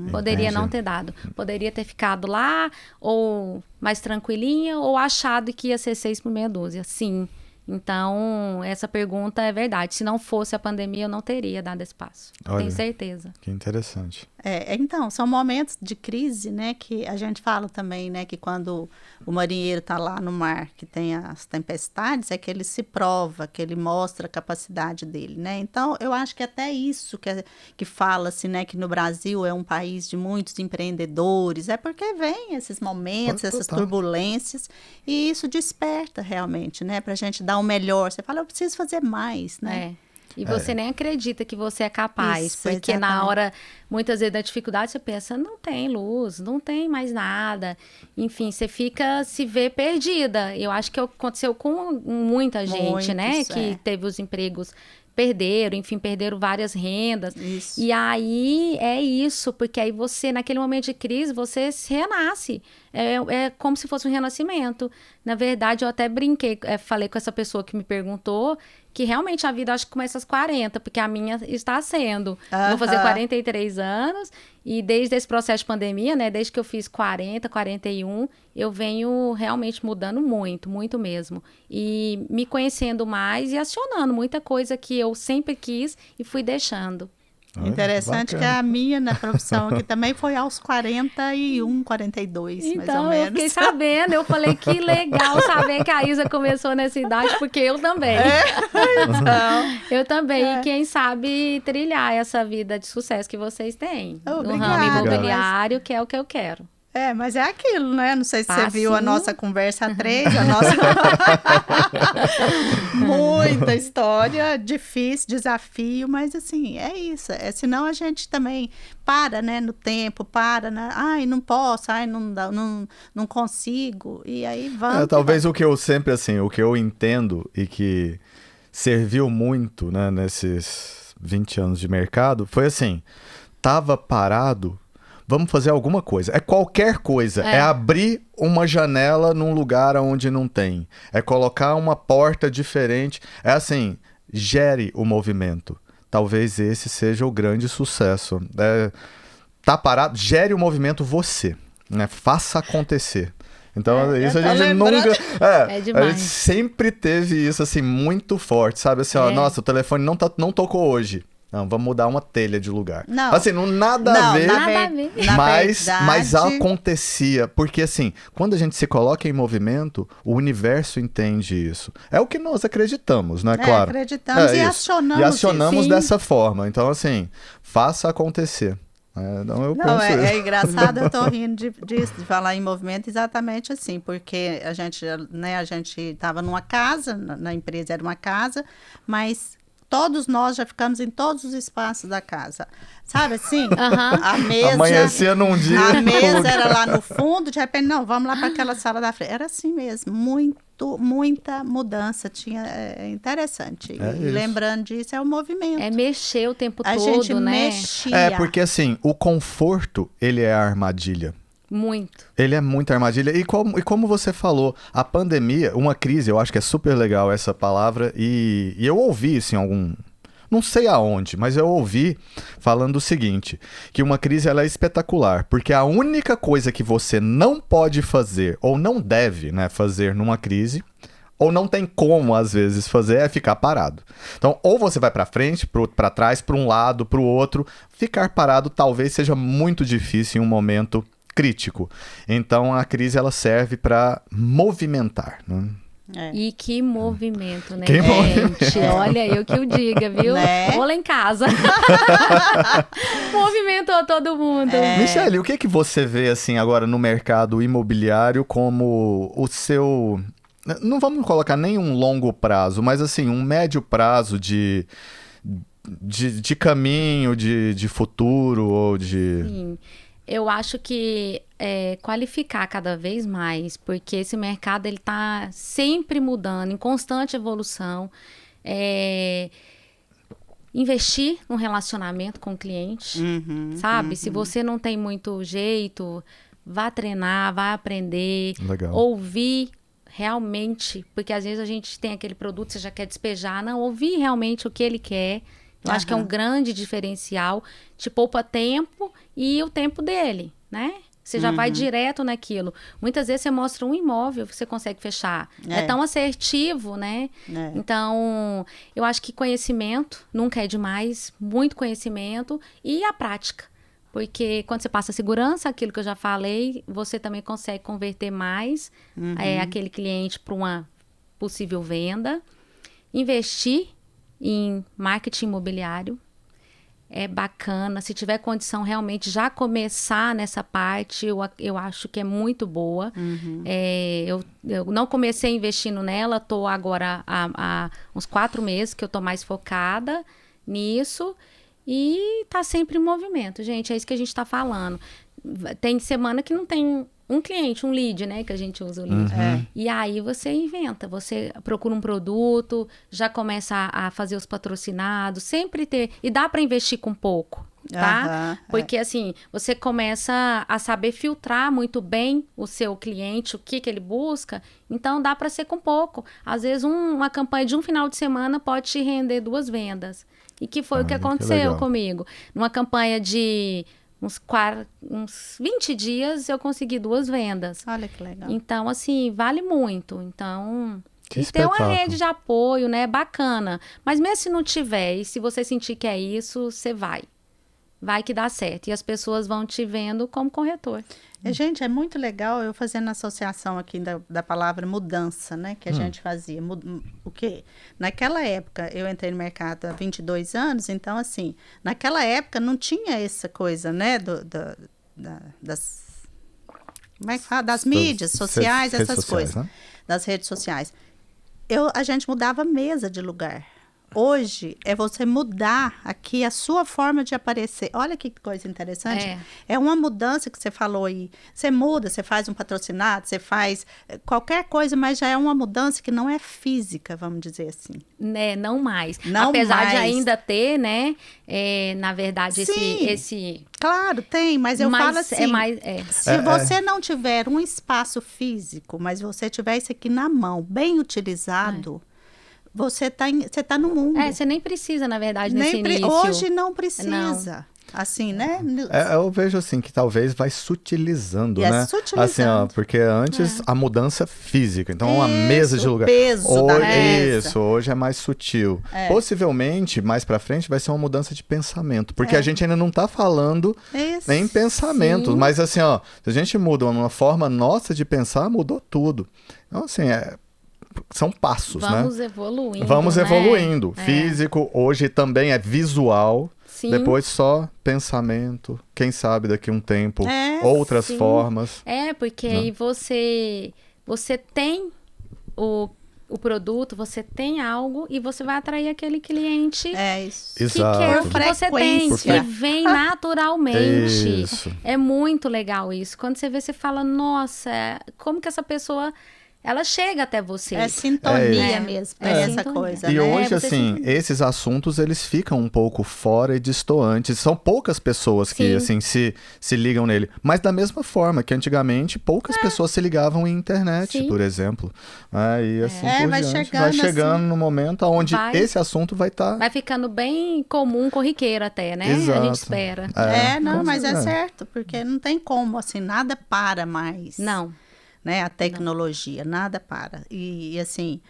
Poderia não ter dado. Poderia ter ficado lá, ou mais tranquilinha, ou achado que ia ser 6 por meia dúzia. Sim. Então, essa pergunta é verdade. Se não fosse a pandemia, eu não teria dado esse passo. Olha. Tenho certeza. Que interessante. Então, são momentos de crise, né, que a gente fala também, né, que quando o marinheiro está lá no mar, que tem as tempestades, é que ele se prova, que ele mostra a capacidade dele, né? Então, eu acho que até isso que fala-se, né, que no Brasil é um país de muitos empreendedores, é porque vem esses momentos, essas turbulências, e isso desperta realmente, né, pra gente dar o melhor. Você fala, eu preciso fazer mais, né? E você nem acredita que você é capaz. Isso, porque na exatamente. hora, muitas vezes, da dificuldade, você pensa, não tem luz, não tem mais nada. Enfim, você se vê perdida. Eu acho que aconteceu com muita gente, né? Muitos, Que teve os empregos, perderam várias rendas. Isso. E aí, é isso. Porque aí você, naquele momento de crise, você se renasce. É como se fosse um renascimento. Na verdade, eu até brinquei, falei com essa pessoa que me perguntou, que realmente a vida acho que começa aos 40, porque a minha está sendo. Vou fazer 43 anos e desde esse processo de pandemia, né, desde que eu fiz 40, 41, eu venho realmente mudando muito, muito mesmo. E me conhecendo mais e acionando muita coisa que eu sempre quis e fui deixando. Olha, Interessante que a minha na profissão aqui também foi aos 41, 42, mais ou Então, menos. eu fiquei sabendo, eu falei que legal saber que a Isa começou nessa idade, porque eu também. Então, Eu também, e quem sabe trilhar essa vida de sucesso que vocês têm. No Obrigada. ramo imobiliário, que é o que eu quero. mas é aquilo, né? Não sei se você viu a sim. nossa conversa a 3, a nossa... Muita história, difícil, desafio, mas assim, é isso. Senão a gente também para, né, no tempo, ai, não posso, ai, não dá, não consigo, e aí vamos. Talvez o que eu sempre, assim, o que eu entendo e que serviu muito, né, nesses 20 anos de mercado, foi assim, tava parado, vamos fazer alguma coisa. É qualquer coisa. É abrir uma janela num lugar onde não tem. É colocar uma porta diferente. É assim, gere o movimento. Talvez esse seja o grande sucesso. Tá parado, gere o movimento você. Né? Faça acontecer. Então, isso a gente nunca... É demais. A gente sempre teve isso, assim, muito forte, sabe? Assim, ó, nossa, o telefone não tocou hoje. Não, vamos mudar uma telha de lugar. Não. Assim, nada a ver. Nada a ver. Mas acontecia, porque assim, quando a gente se coloca em movimento, o universo entende isso. É o que nós acreditamos, né, claro? Acreditamos e isso. acionamos. E acionamos isso. dessa forma. Então, assim, faça acontecer. Então, eu penso isso. É engraçado, eu tô rindo disso, de falar em movimento exatamente assim, porque a gente estava numa casa, na empresa era uma casa, mas todos nós já ficamos em todos os espaços da casa. Sabe assim? A mesa. Amanhecia num dia. A mesa era lá no fundo, de repente, não, vamos lá para aquela sala da frente. Era assim mesmo, muita mudança. É interessante. E lembrando disso, é o movimento. É mexer o tempo a todo, gente né? mexia. Porque assim, o conforto, ele é a armadilha. Muito. Ele é muita armadilha. E como você falou, a pandemia, uma crise, eu acho que é super legal essa palavra. E eu ouvi isso em algum... Não sei aonde, mas eu ouvi falando o seguinte, que uma crise ela é espetacular, porque a única coisa que você não pode fazer, ou não deve, né, fazer numa crise, ou não tem como, às vezes, fazer, é ficar parado. Então, ou você vai para frente, para trás, para um lado, para o outro. Ficar parado talvez seja muito difícil em um momento crítico. Então, a crise ela serve para movimentar, né? E que movimento, né, Que gente? movimento. Olha, eu que o diga, viu? Né? Ou lá em casa. Movimentou todo mundo. Michele, o que você vê assim agora no mercado imobiliário como o seu... Não vamos colocar nem um longo prazo, mas assim, um médio prazo de caminho, de futuro ou de... Sim. Eu acho que qualificar cada vez mais, porque esse mercado ele está sempre mudando, em constante evolução. Investir no relacionamento com o cliente, sabe? Se você não tem muito jeito, vá treinar, vá aprender, Legal. Ouvir realmente, porque às vezes a gente tem aquele produto, você já quer despejar, não, ouvir realmente o que ele quer. Eu acho que é um grande diferencial, te poupa tempo e o tempo dele, né? Você já vai direto naquilo. Muitas vezes você mostra um imóvel, você consegue fechar. É tão assertivo, né? Então, eu acho que conhecimento nunca é demais, muito conhecimento e a prática. Porque quando você passa segurança, aquilo que eu já falei, você também consegue converter mais aquele cliente para uma possível venda. Investir em marketing imobiliário é bacana. Se tiver condição realmente já começar nessa parte, eu acho que é muito boa. Eu não comecei investindo nela, estou agora há uns 4 meses que eu estou mais focada nisso e está sempre em movimento, gente. É isso que a gente está falando. Tem semana que não tem um cliente, um lead, né? Que a gente usa o lead. E aí você inventa, você procura um produto, já começa a fazer os patrocinados, sempre ter... E dá para investir com pouco, tá? Porque assim, você começa a saber filtrar muito bem o seu cliente, o que ele busca, então dá para ser com pouco. Às vezes uma campanha de um final de semana pode te render 2 vendas. E que foi o que aconteceu comigo. Numa campanha de... Uns 20 dias eu consegui 2 vendas. Olha que legal. Então, assim, vale muito. Então, Que e ter uma espetáculo. rede de apoio, né? Bacana. Mas mesmo se não tiver, e se você sentir que é isso, você vai. Vai que dá certo. E as pessoas vão te vendo como corretor. Gente, é muito legal eu fazendo a associação aqui da palavra mudança, né? Que a gente fazia. O quê? Naquela época, eu entrei no mercado há 22 anos, então, assim, naquela época não tinha essa coisa, né? Como é que fala? Das mídias sociais, redes essas sociais, coisas. né? Das redes sociais. A gente mudava a mesa de lugar. Hoje é você mudar aqui a sua forma de aparecer. Olha que coisa interessante. É uma mudança que você falou aí. Você muda, você faz um patrocinado, você faz qualquer coisa, mas já é uma mudança que não é física, vamos dizer assim. Né, não mais. Não Apesar mais. de ainda ter, né? Na verdade, Sim. esse... Claro, tem, mas eu falo assim. Se você não tiver um espaço físico, mas você tiver isso aqui na mão, bem utilizado... Você tá no mundo. Você nem precisa, na verdade, nesse início. Hoje não precisa. Assim, né? Eu vejo assim que talvez vai sutilizando, E né? sutilizando. Assim, ó, porque antes a mudança física, então uma mesa de o lugar. peso da mesa. Isso, hoje é mais sutil. Possivelmente, mais pra frente, vai ser uma mudança de pensamento, porque a gente ainda não tá falando Isso. em pensamentos, Sim. mas assim, ó, se a gente muda uma forma nossa de pensar, mudou tudo. Então, assim, são passos, né? Vamos evoluindo. Vamos né? evoluindo. Físico, hoje também é visual. Sim. Depois só pensamento. Quem sabe daqui a um tempo É, outras sim. formas. Porque aí você tem o produto, você tem algo e você vai atrair aquele cliente É isso. que Exato. quer o que você tem, Frequência. que vem naturalmente. Isso. É muito legal isso. Quando você vê, você fala, nossa, como que essa pessoa, ela chega até você. É sintonia É. mesmo, É essa sintonia. coisa, E né? hoje, você assim, esses assuntos, eles ficam um pouco fora e distantes. São poucas pessoas que, Sim. assim, se ligam nele. Mas da mesma forma que antigamente, poucas pessoas se ligavam em internet, Sim. por exemplo. E assim por vai diante. chegando Vai chegando assim. no momento onde Vai. esse assunto vai estar... Vai ficando bem comum, corriqueiro até, né? A Exato. gente espera. Não, mas é certeza. certo, porque não tem como, assim, nada para mais. Não. Né? A tecnologia, nada para. E assim,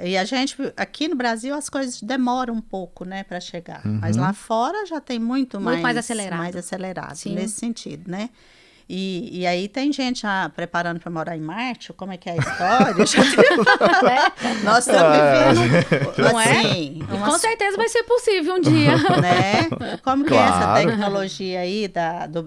e a gente, aqui no Brasil, as coisas demoram um pouco, né, para chegar. Mas lá fora já tem muito mais acelerado. mais acelerado Sim. nesse sentido, né? E aí tem gente já preparando para morar em Marte, como é que é a história? Nós estamos vivendo, Não é? assim, Com certeza vai ser possível um dia. né? Como que é essa Claro. tecnologia aí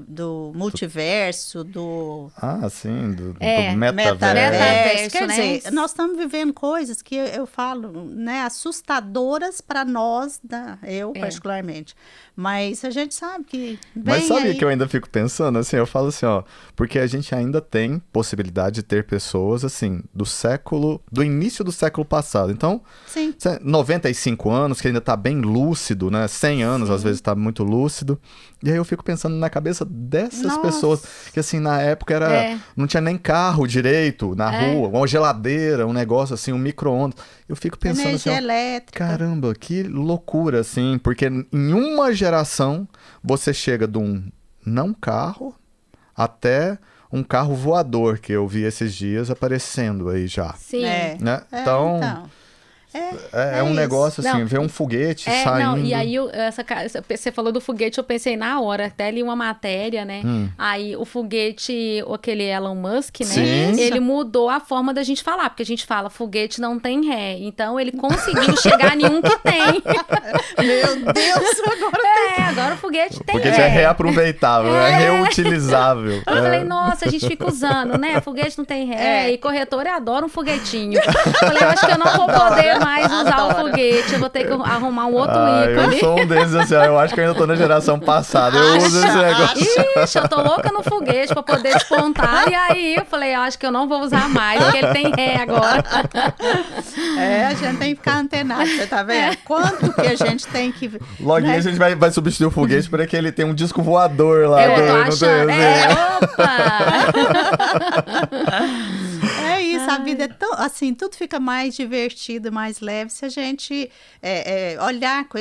do multiverso, do sim, do Metaverso, metaverso. Quer né? dizer, nós estamos vivendo coisas que eu falo, né, assustadoras para nós, eu particularmente. Mas a gente sabe que vem Mas sabe aí. o que eu ainda fico pensando? Assim, eu falo assim, ó, porque a gente ainda tem possibilidade de ter pessoas, assim, do início do século passado. Então, Sim. 95 anos, que ainda tá bem lúcido, né? 100 anos, às vezes, tá muito lúcido. E aí eu fico pensando na cabeça dessas Nossa. pessoas, que assim, na época não tinha nem carro direito na rua, uma geladeira, um negócio assim, um micro-ondas. Eu fico pensando Energia assim, ó, elétrica. caramba, que loucura, assim, porque em uma geração você chega de um não carro até um carro voador, que eu vi esses dias aparecendo aí já. Sim. Né? Então, É um isso. negócio assim, Não, ver um foguete saindo. Não, e aí você falou do foguete, eu pensei na hora, até li uma matéria, né? Aí o foguete, aquele Elon Musk, né? Sim. Ele mudou a forma da gente falar, porque a gente fala foguete não tem ré. Então ele conseguiu chegar em um que tem. Meu Deus, agora Agora o foguete tem Porque ré. já é reaproveitável, é reutilizável. Eu falei, nossa, a gente fica usando, né? Foguete não tem ré. E corretor adora um foguetinho. Falei, eu acho que eu não vou poder mais usar o foguete. Eu vou ter que arrumar um outro ícone. Eu sou um desses, assim, eu acho que eu ainda tô na geração passada. Eu uso esse negócio. Ixi, eu tô louca no foguete pra poder despontar. E aí eu falei, eu acho que eu não vou usar mais, porque ele tem ré agora. a gente tem que ficar antenado, você tá vendo? Quanto que a gente tem que... Logo né? a gente vai substituir o foguete para que ele tenha um disco voador lá. Eu tô não achando. tem- Opa! É isso, a vida é tão, assim, tudo fica mais divertido, mais leve, se a gente olhar com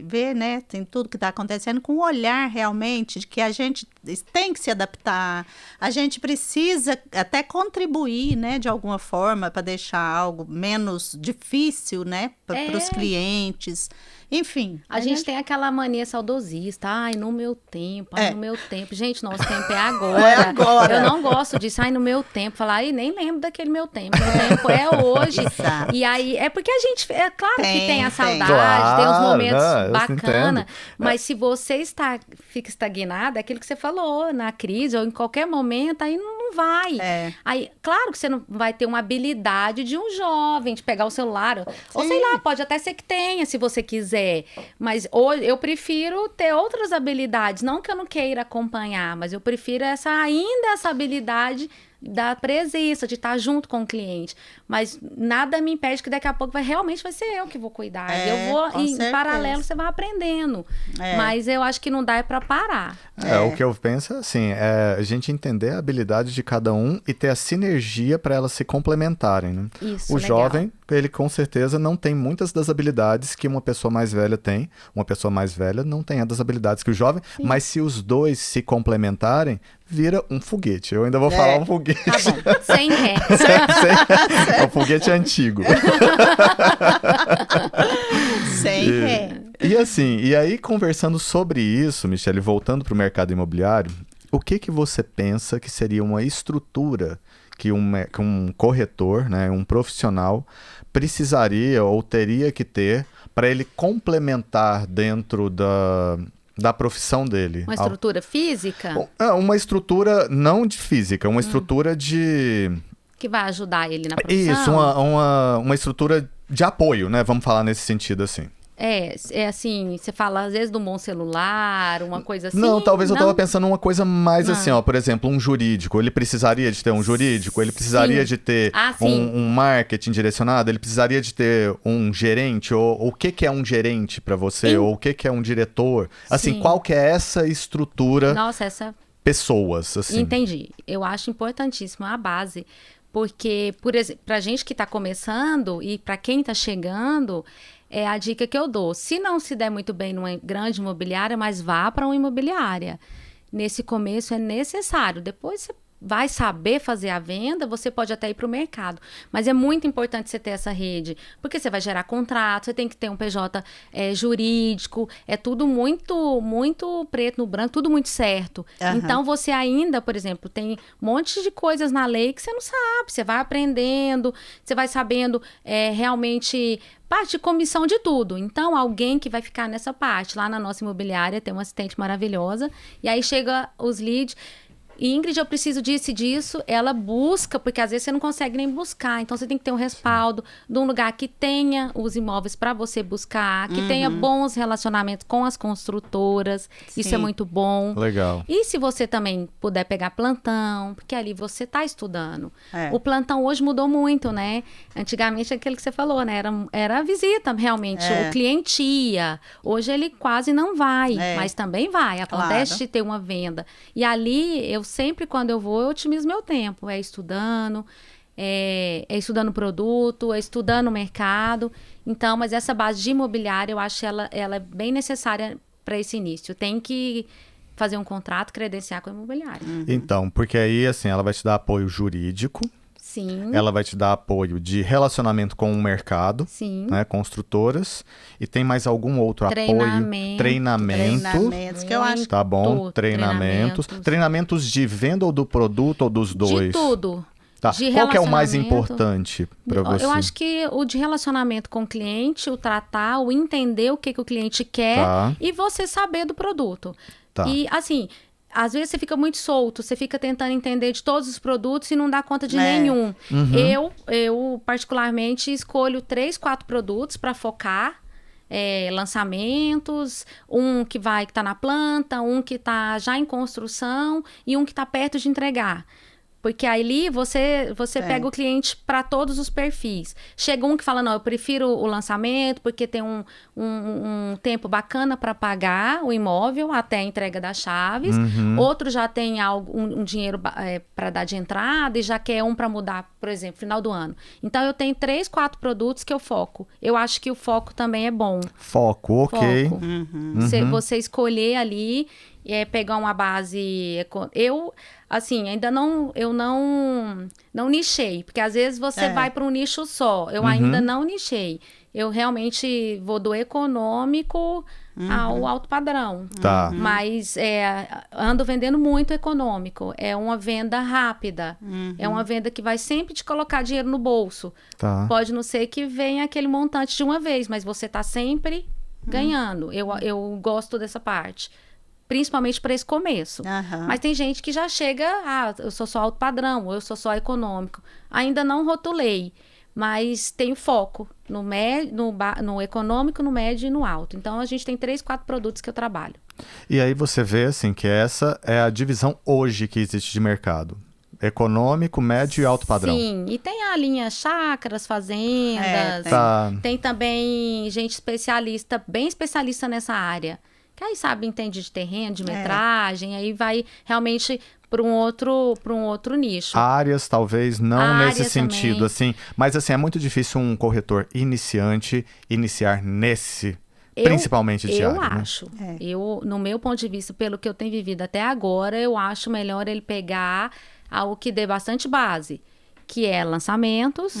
ver, né, tem tudo que está acontecendo, com um olhar realmente de que a gente tem que se adaptar, a gente precisa até contribuir, né, de alguma forma, para deixar algo menos difícil, né, para os clientes. Enfim. A gente tem aquela mania saudosista. Ai, no meu tempo, no meu tempo. Gente, nosso tempo é agora. É agora. Eu não gosto disso. Ai, no meu tempo. Falar, ai, nem lembro daquele meu tempo. Meu tempo é hoje. Exato. E aí, é porque a gente... É claro que tem a saudade, Claro, tem os momentos eu bacanas. entendo. Mas se você fica estagnado, é aquilo que você falou, na crise ou em qualquer momento, aí não vai. Aí, claro que você não vai ter uma habilidade de um jovem, de pegar o celular. Ou sei lá, pode até ser que tenha, se você quiser. Mas hoje eu prefiro ter outras habilidades. Não que eu não queira acompanhar, mas eu prefiro essa habilidade da presença, de estar junto com o cliente. Mas nada me impede que daqui a pouco realmente vai ser eu que vou cuidar. Eu vou, com em certeza. paralelo, você vai aprendendo. Mas eu acho que não dá para parar. O que eu penso é assim, a gente entender a habilidade de cada um e ter a sinergia para elas se complementarem, né? Isso, o legal. jovem, ele com certeza não tem muitas das habilidades que uma pessoa mais velha tem. Uma pessoa mais velha não tem as das habilidades que o jovem, mas se os dois se complementarem, vira um foguete. Eu ainda vou falar um foguete. Tá bom, sem ré. É um foguete antigo. Sem ré. E assim, e aí conversando sobre isso, Michele, voltando para o mercado imobiliário, o que você pensa que seria uma estrutura que um corretor, né, um profissional, precisaria ou teria que ter para ele complementar dentro da profissão dele? Uma estrutura física? Uma estrutura não de física, uma estrutura de... Que vai ajudar ele na profissão? Isso, uma estrutura de apoio, né? Vamos falar nesse sentido assim. É assim, você fala às vezes de um bom celular, uma coisa assim? Não, talvez eu Não? tava pensando uma coisa mais assim, ó, por exemplo, um jurídico. Ele precisaria de ter um jurídico, ele precisaria de ter um marketing direcionado, ele precisaria de ter um gerente, ou o que é um gerente para você, ou o que é um diretor. Assim, qual que é essa estrutura? Nossa, essa... Pessoas, assim. Entendi. Eu acho importantíssimo a base, porque, por exemplo, pra gente que tá começando e para quem tá chegando... É a dica que eu dou. Se não se der muito bem numa grande imobiliária, mas vá para uma imobiliária. Nesse começo é necessário. Depois você vai saber fazer a venda, você pode até ir para o mercado. Mas é muito importante você ter essa rede, porque você vai gerar contrato, você tem que ter um PJ jurídico, é tudo muito, muito preto no branco, tudo muito certo. Então, você ainda, por exemplo, tem um monte de coisas na lei que você não sabe, você vai aprendendo, você vai sabendo realmente... parte de comissão de tudo. Então, alguém que vai ficar nessa parte. Lá na nossa imobiliária tem uma assistente maravilhosa. E aí chega os leads. Ingrid, eu preciso disso e disso. Ela busca, porque às vezes você não consegue nem buscar. Então, você tem que ter um respaldo de um lugar que tenha os imóveis para você buscar, que tenha bons relacionamentos com as construtoras. Sim. Isso é muito bom. Legal. E se você também puder pegar plantão, porque ali você está estudando. O plantão hoje mudou muito, né? Antigamente, aquilo que você falou, né? Era a visita, realmente. O cliente ia. Hoje ele quase não vai, mas também vai. Acontece de ter uma venda. E ali, eu sempre, quando eu vou, eu otimizo meu tempo. É estudando o produto, é estudando o mercado. Então, mas essa base de imobiliária, eu acho ela é bem necessária para esse início. Tem que fazer um contrato, credenciar com a imobiliária. Então, porque aí, assim, ela vai te dar apoio jurídico. Sim. Ela vai te dar apoio de relacionamento com o mercado, Sim. né, construtoras. E tem mais algum outro apoio? Treinamentos, que eu acho. Tá bom, treinamentos de venda ou do produto ou dos dois? De tudo. Tá. De Qual que é o mais relacionamento. importante para você? Eu acho que o de relacionamento com o cliente, o tratar, o entender o que o cliente quer e você saber do produto. Tá. E assim, às vezes você fica muito solto, você fica tentando entender de todos os produtos e não dá conta de nenhum. Eu particularmente escolho 3, 4 produtos para focar. Lançamentos, um que tá na planta, um que tá já em construção e um que tá perto de entregar. Porque ali você pega o cliente para todos os perfis. Chega um que fala, não, eu prefiro o lançamento porque tem um tempo bacana para pagar o imóvel até a entrega das chaves. Outro já tem um dinheiro para dar de entrada e já quer um para mudar, por exemplo, final do ano. Então, eu tenho 3, 4 produtos que eu foco. Eu acho que o foco também é bom. Foco, ok. Foco. Você escolher ali... pegar uma base... Eu, assim, ainda não nichei. Porque às vezes você vai para um nicho só. Eu ainda não nichei. Eu realmente vou do econômico ao alto padrão. Tá. Mas ando vendendo muito econômico. É uma venda rápida. É uma venda que vai sempre te colocar dinheiro no bolso. Tá. Pode não ser que venha aquele montante de uma vez, mas você tá sempre ganhando. Eu gosto dessa parte. Principalmente para esse começo. Mas tem gente que já chega, eu sou só alto padrão, ou eu sou só econômico. Ainda não rotulei, mas tenho foco no econômico, no médio e no alto. Então, a gente tem 3, 4 produtos que eu trabalho. E aí você vê, assim, que essa é a divisão hoje que existe de mercado. econômico, médio e alto padrão. Sim, e tem a linha chácaras, fazendas, Tá. tem também gente especialista, bem especialista nessa área, que aí sabe, entende de terreno, de metragem, aí vai realmente para um outro nicho. Áreas, talvez, não Áreas nesse sentido, também. assim. Mas, assim, é muito difícil um corretor iniciante iniciar nesse, principalmente de Eu área, né? acho. No meu ponto de vista, pelo que eu tenho vivido até agora, eu acho melhor ele pegar algo que dê bastante base, que é lançamentos.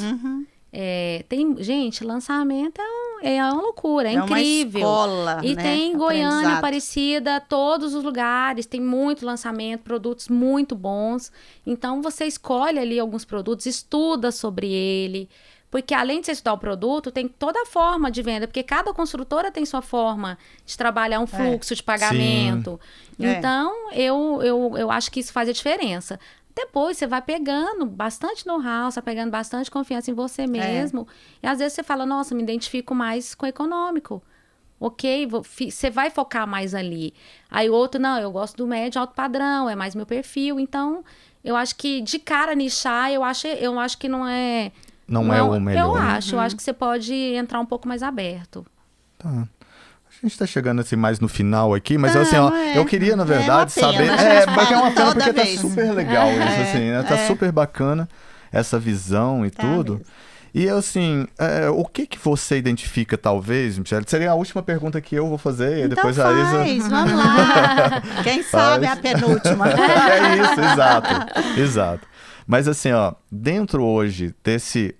Gente, lançamento é uma loucura, é incrível. Uma escola, E né? tem Goiânia, Aprendizado. Aparecida, todos os lugares, tem muito lançamento, produtos muito bons. Então, você escolhe ali alguns produtos, estuda sobre ele. Porque além de você estudar o produto, tem toda a forma de venda, porque cada construtora tem sua forma de trabalhar um fluxo de pagamento. Sim. Então, eu acho que isso faz a diferença. Depois você vai pegando bastante know-how, você vai pegando bastante confiança em você mesmo. E às vezes você fala, nossa, me identifico mais com o econômico. Ok, você vai focar mais ali. Aí o outro, não, eu gosto do médio alto padrão, é mais meu perfil. Então, eu acho que de cara nichar, eu acho que não é... Não é o melhor. Eu acho que você pode entrar um pouco mais aberto. Tá. A gente tá chegando assim mais no final aqui, mas assim, ó, eu queria, na verdade, uma pena, saber. a gente Porque é uma fala pena toda porque vez. tá super legal isso, assim, né? Tá super bacana essa visão e tudo. mesmo. E assim, o que você identifica, talvez, Michele? Seria a última pergunta que eu vou fazer, e Então depois a Isa. faz, vamos lá. Quem sabe é a penúltima. É isso, exato. Mas assim, ó, dentro hoje desse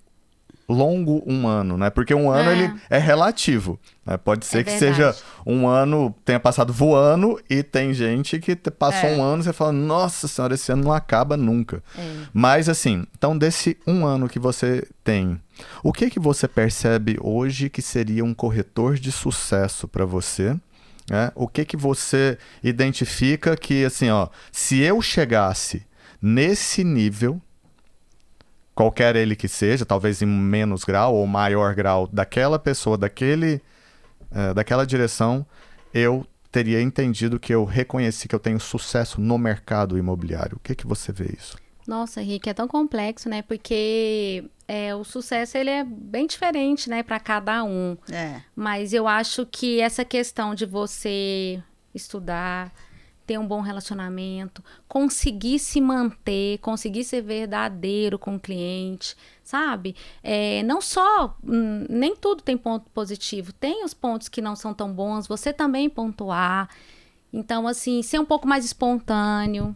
longo um ano, né? Porque um ano ele é relativo, né? Pode ser que verdade. seja um ano, tenha passado voando, e tem gente que passou um ano e você fala, nossa senhora, esse ano não acaba nunca. Mas assim, então desse um ano que você tem, o que você percebe hoje que seria um corretor de sucesso para você? O que você identifica que, assim, ó, se eu chegasse nesse nível, qualquer ele que seja, talvez em menos grau ou maior grau daquela pessoa, daquela direção, eu teria entendido que eu reconheci que eu tenho sucesso no mercado imobiliário. O que você vê isso? Nossa, Henrique, é tão complexo, né? Porque o sucesso ele é bem diferente, né, para cada um. Mas eu acho que essa questão de você estudar, ter um bom relacionamento, conseguir se manter, conseguir ser verdadeiro com o cliente, sabe? Não só, nem tudo tem ponto positivo, tem os pontos que não são tão bons, você também pontuar. Então, assim, ser um pouco mais espontâneo.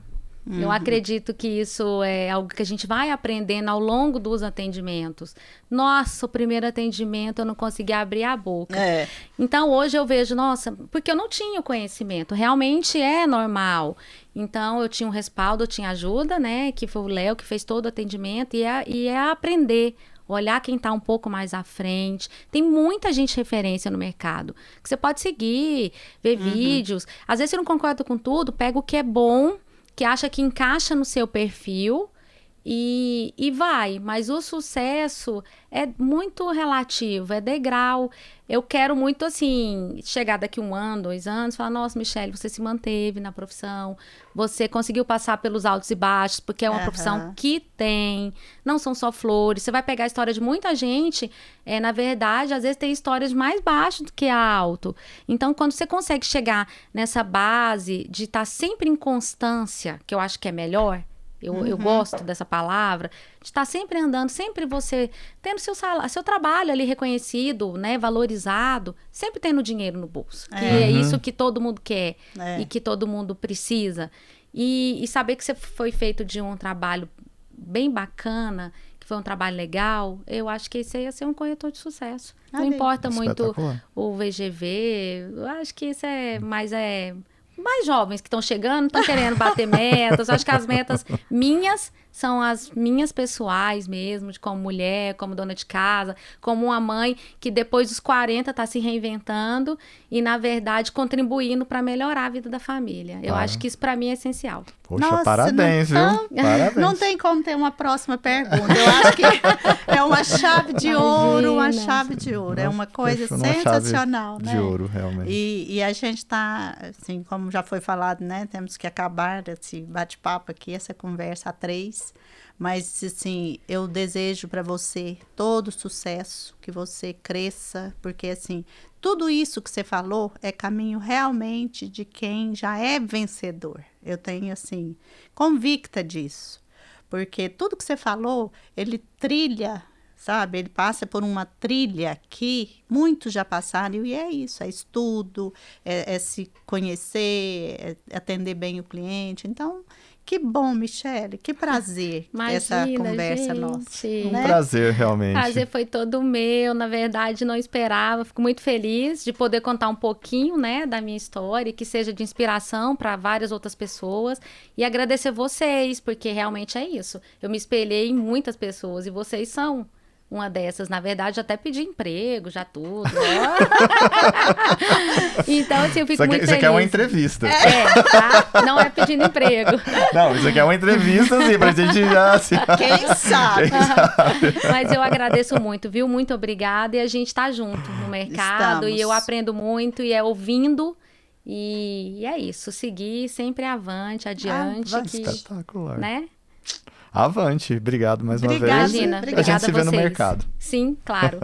Eu acredito que isso é algo que a gente vai aprendendo ao longo dos atendimentos. Nossa, o primeiro atendimento eu não consegui abrir a boca. Então, hoje eu vejo, nossa, porque eu não tinha o conhecimento. Realmente é normal. Então, eu tinha um respaldo, eu tinha ajuda, né? Que foi o Léo que fez todo o atendimento. E é aprender. Olhar quem está um pouco mais à frente. Tem muita gente referência no mercado. Que você pode seguir, ver vídeos. Às vezes você não concorda com tudo, pega o que é bom, que acha que encaixa no seu perfil e vai. Mas o sucesso é muito relativo, é degrau. Eu quero muito, assim, chegar daqui 1 ano, 2 anos, falar, nossa, Michele, você se manteve na profissão, você conseguiu passar pelos altos e baixos, porque é uma profissão que não são só flores. Você vai pegar a história de muita gente, na verdade, às vezes tem histórias mais baixas do que a alto. Então, quando você consegue chegar nessa base de estar sempre em constância, que eu acho que é melhor, eu gosto dessa palavra, de estar sempre andando, sempre você tendo seu trabalho ali reconhecido, né, valorizado, sempre tendo dinheiro no bolso. Que é isso que todo mundo quer e que todo mundo precisa. E saber que você foi feito de um trabalho bem bacana, que foi um trabalho legal, eu acho que esse ia ser um corretor de sucesso. Não importa muito o VGV, eu acho que isso é mais jovens que estão chegando, estão querendo bater metas. Acho que as metas minhas são as minhas pessoais mesmo, de como mulher, como dona de casa, como uma mãe que depois dos 40 está se reinventando e, na verdade, contribuindo para melhorar a vida da família. Eu acho que isso, para mim, é essencial. Poxa, Nossa, parabéns, viu? Parabéns. Não tem como ter uma próxima pergunta. Eu acho que é uma chave de ouro, uma chave de ouro. É uma coisa sensacional, né? De ouro, realmente. E a gente está, assim, como como já foi falado, né? Temos que acabar esse bate-papo aqui, essa conversa a três. Mas, assim, eu desejo para você todo sucesso, que você cresça, porque, assim, tudo isso que você falou é caminho realmente de quem já é vencedor. Eu tenho, assim, convicta disso. Porque tudo que você falou, ele trilha, sabe? Ele passa por uma trilha que muitos já passaram, e é isso, é estudo, é se conhecer, é atender bem o cliente. Então, que bom, Michele, que prazer essa Imagina, conversa gente. nossa. Um Né? prazer, realmente. O prazer foi todo meu, na verdade não esperava, fico muito feliz de poder contar um pouquinho, né, da minha história, que seja de inspiração para várias outras pessoas, e agradecer vocês, porque realmente é isso, eu me espelhei em muitas pessoas, e vocês são uma dessas. Na verdade, eu até pedi emprego, já tudo. Então, assim, eu fico muito feliz. Isso aqui é uma entrevista. Tá? Não é pedindo emprego. Não, isso aqui é uma entrevista, assim, pra gente já... Assim, Quem sabe? Mas eu agradeço muito, viu? Muito obrigada. E a gente tá junto no mercado. Estamos. E eu aprendo muito e é ouvindo. E é isso. Seguir sempre avante, adiante. Avante. Que, espetacular. né? Avante. Obrigado mais uma Obrigada, vez. Imagina. A Obrigada gente se vê no vocês. mercado. Sim, claro.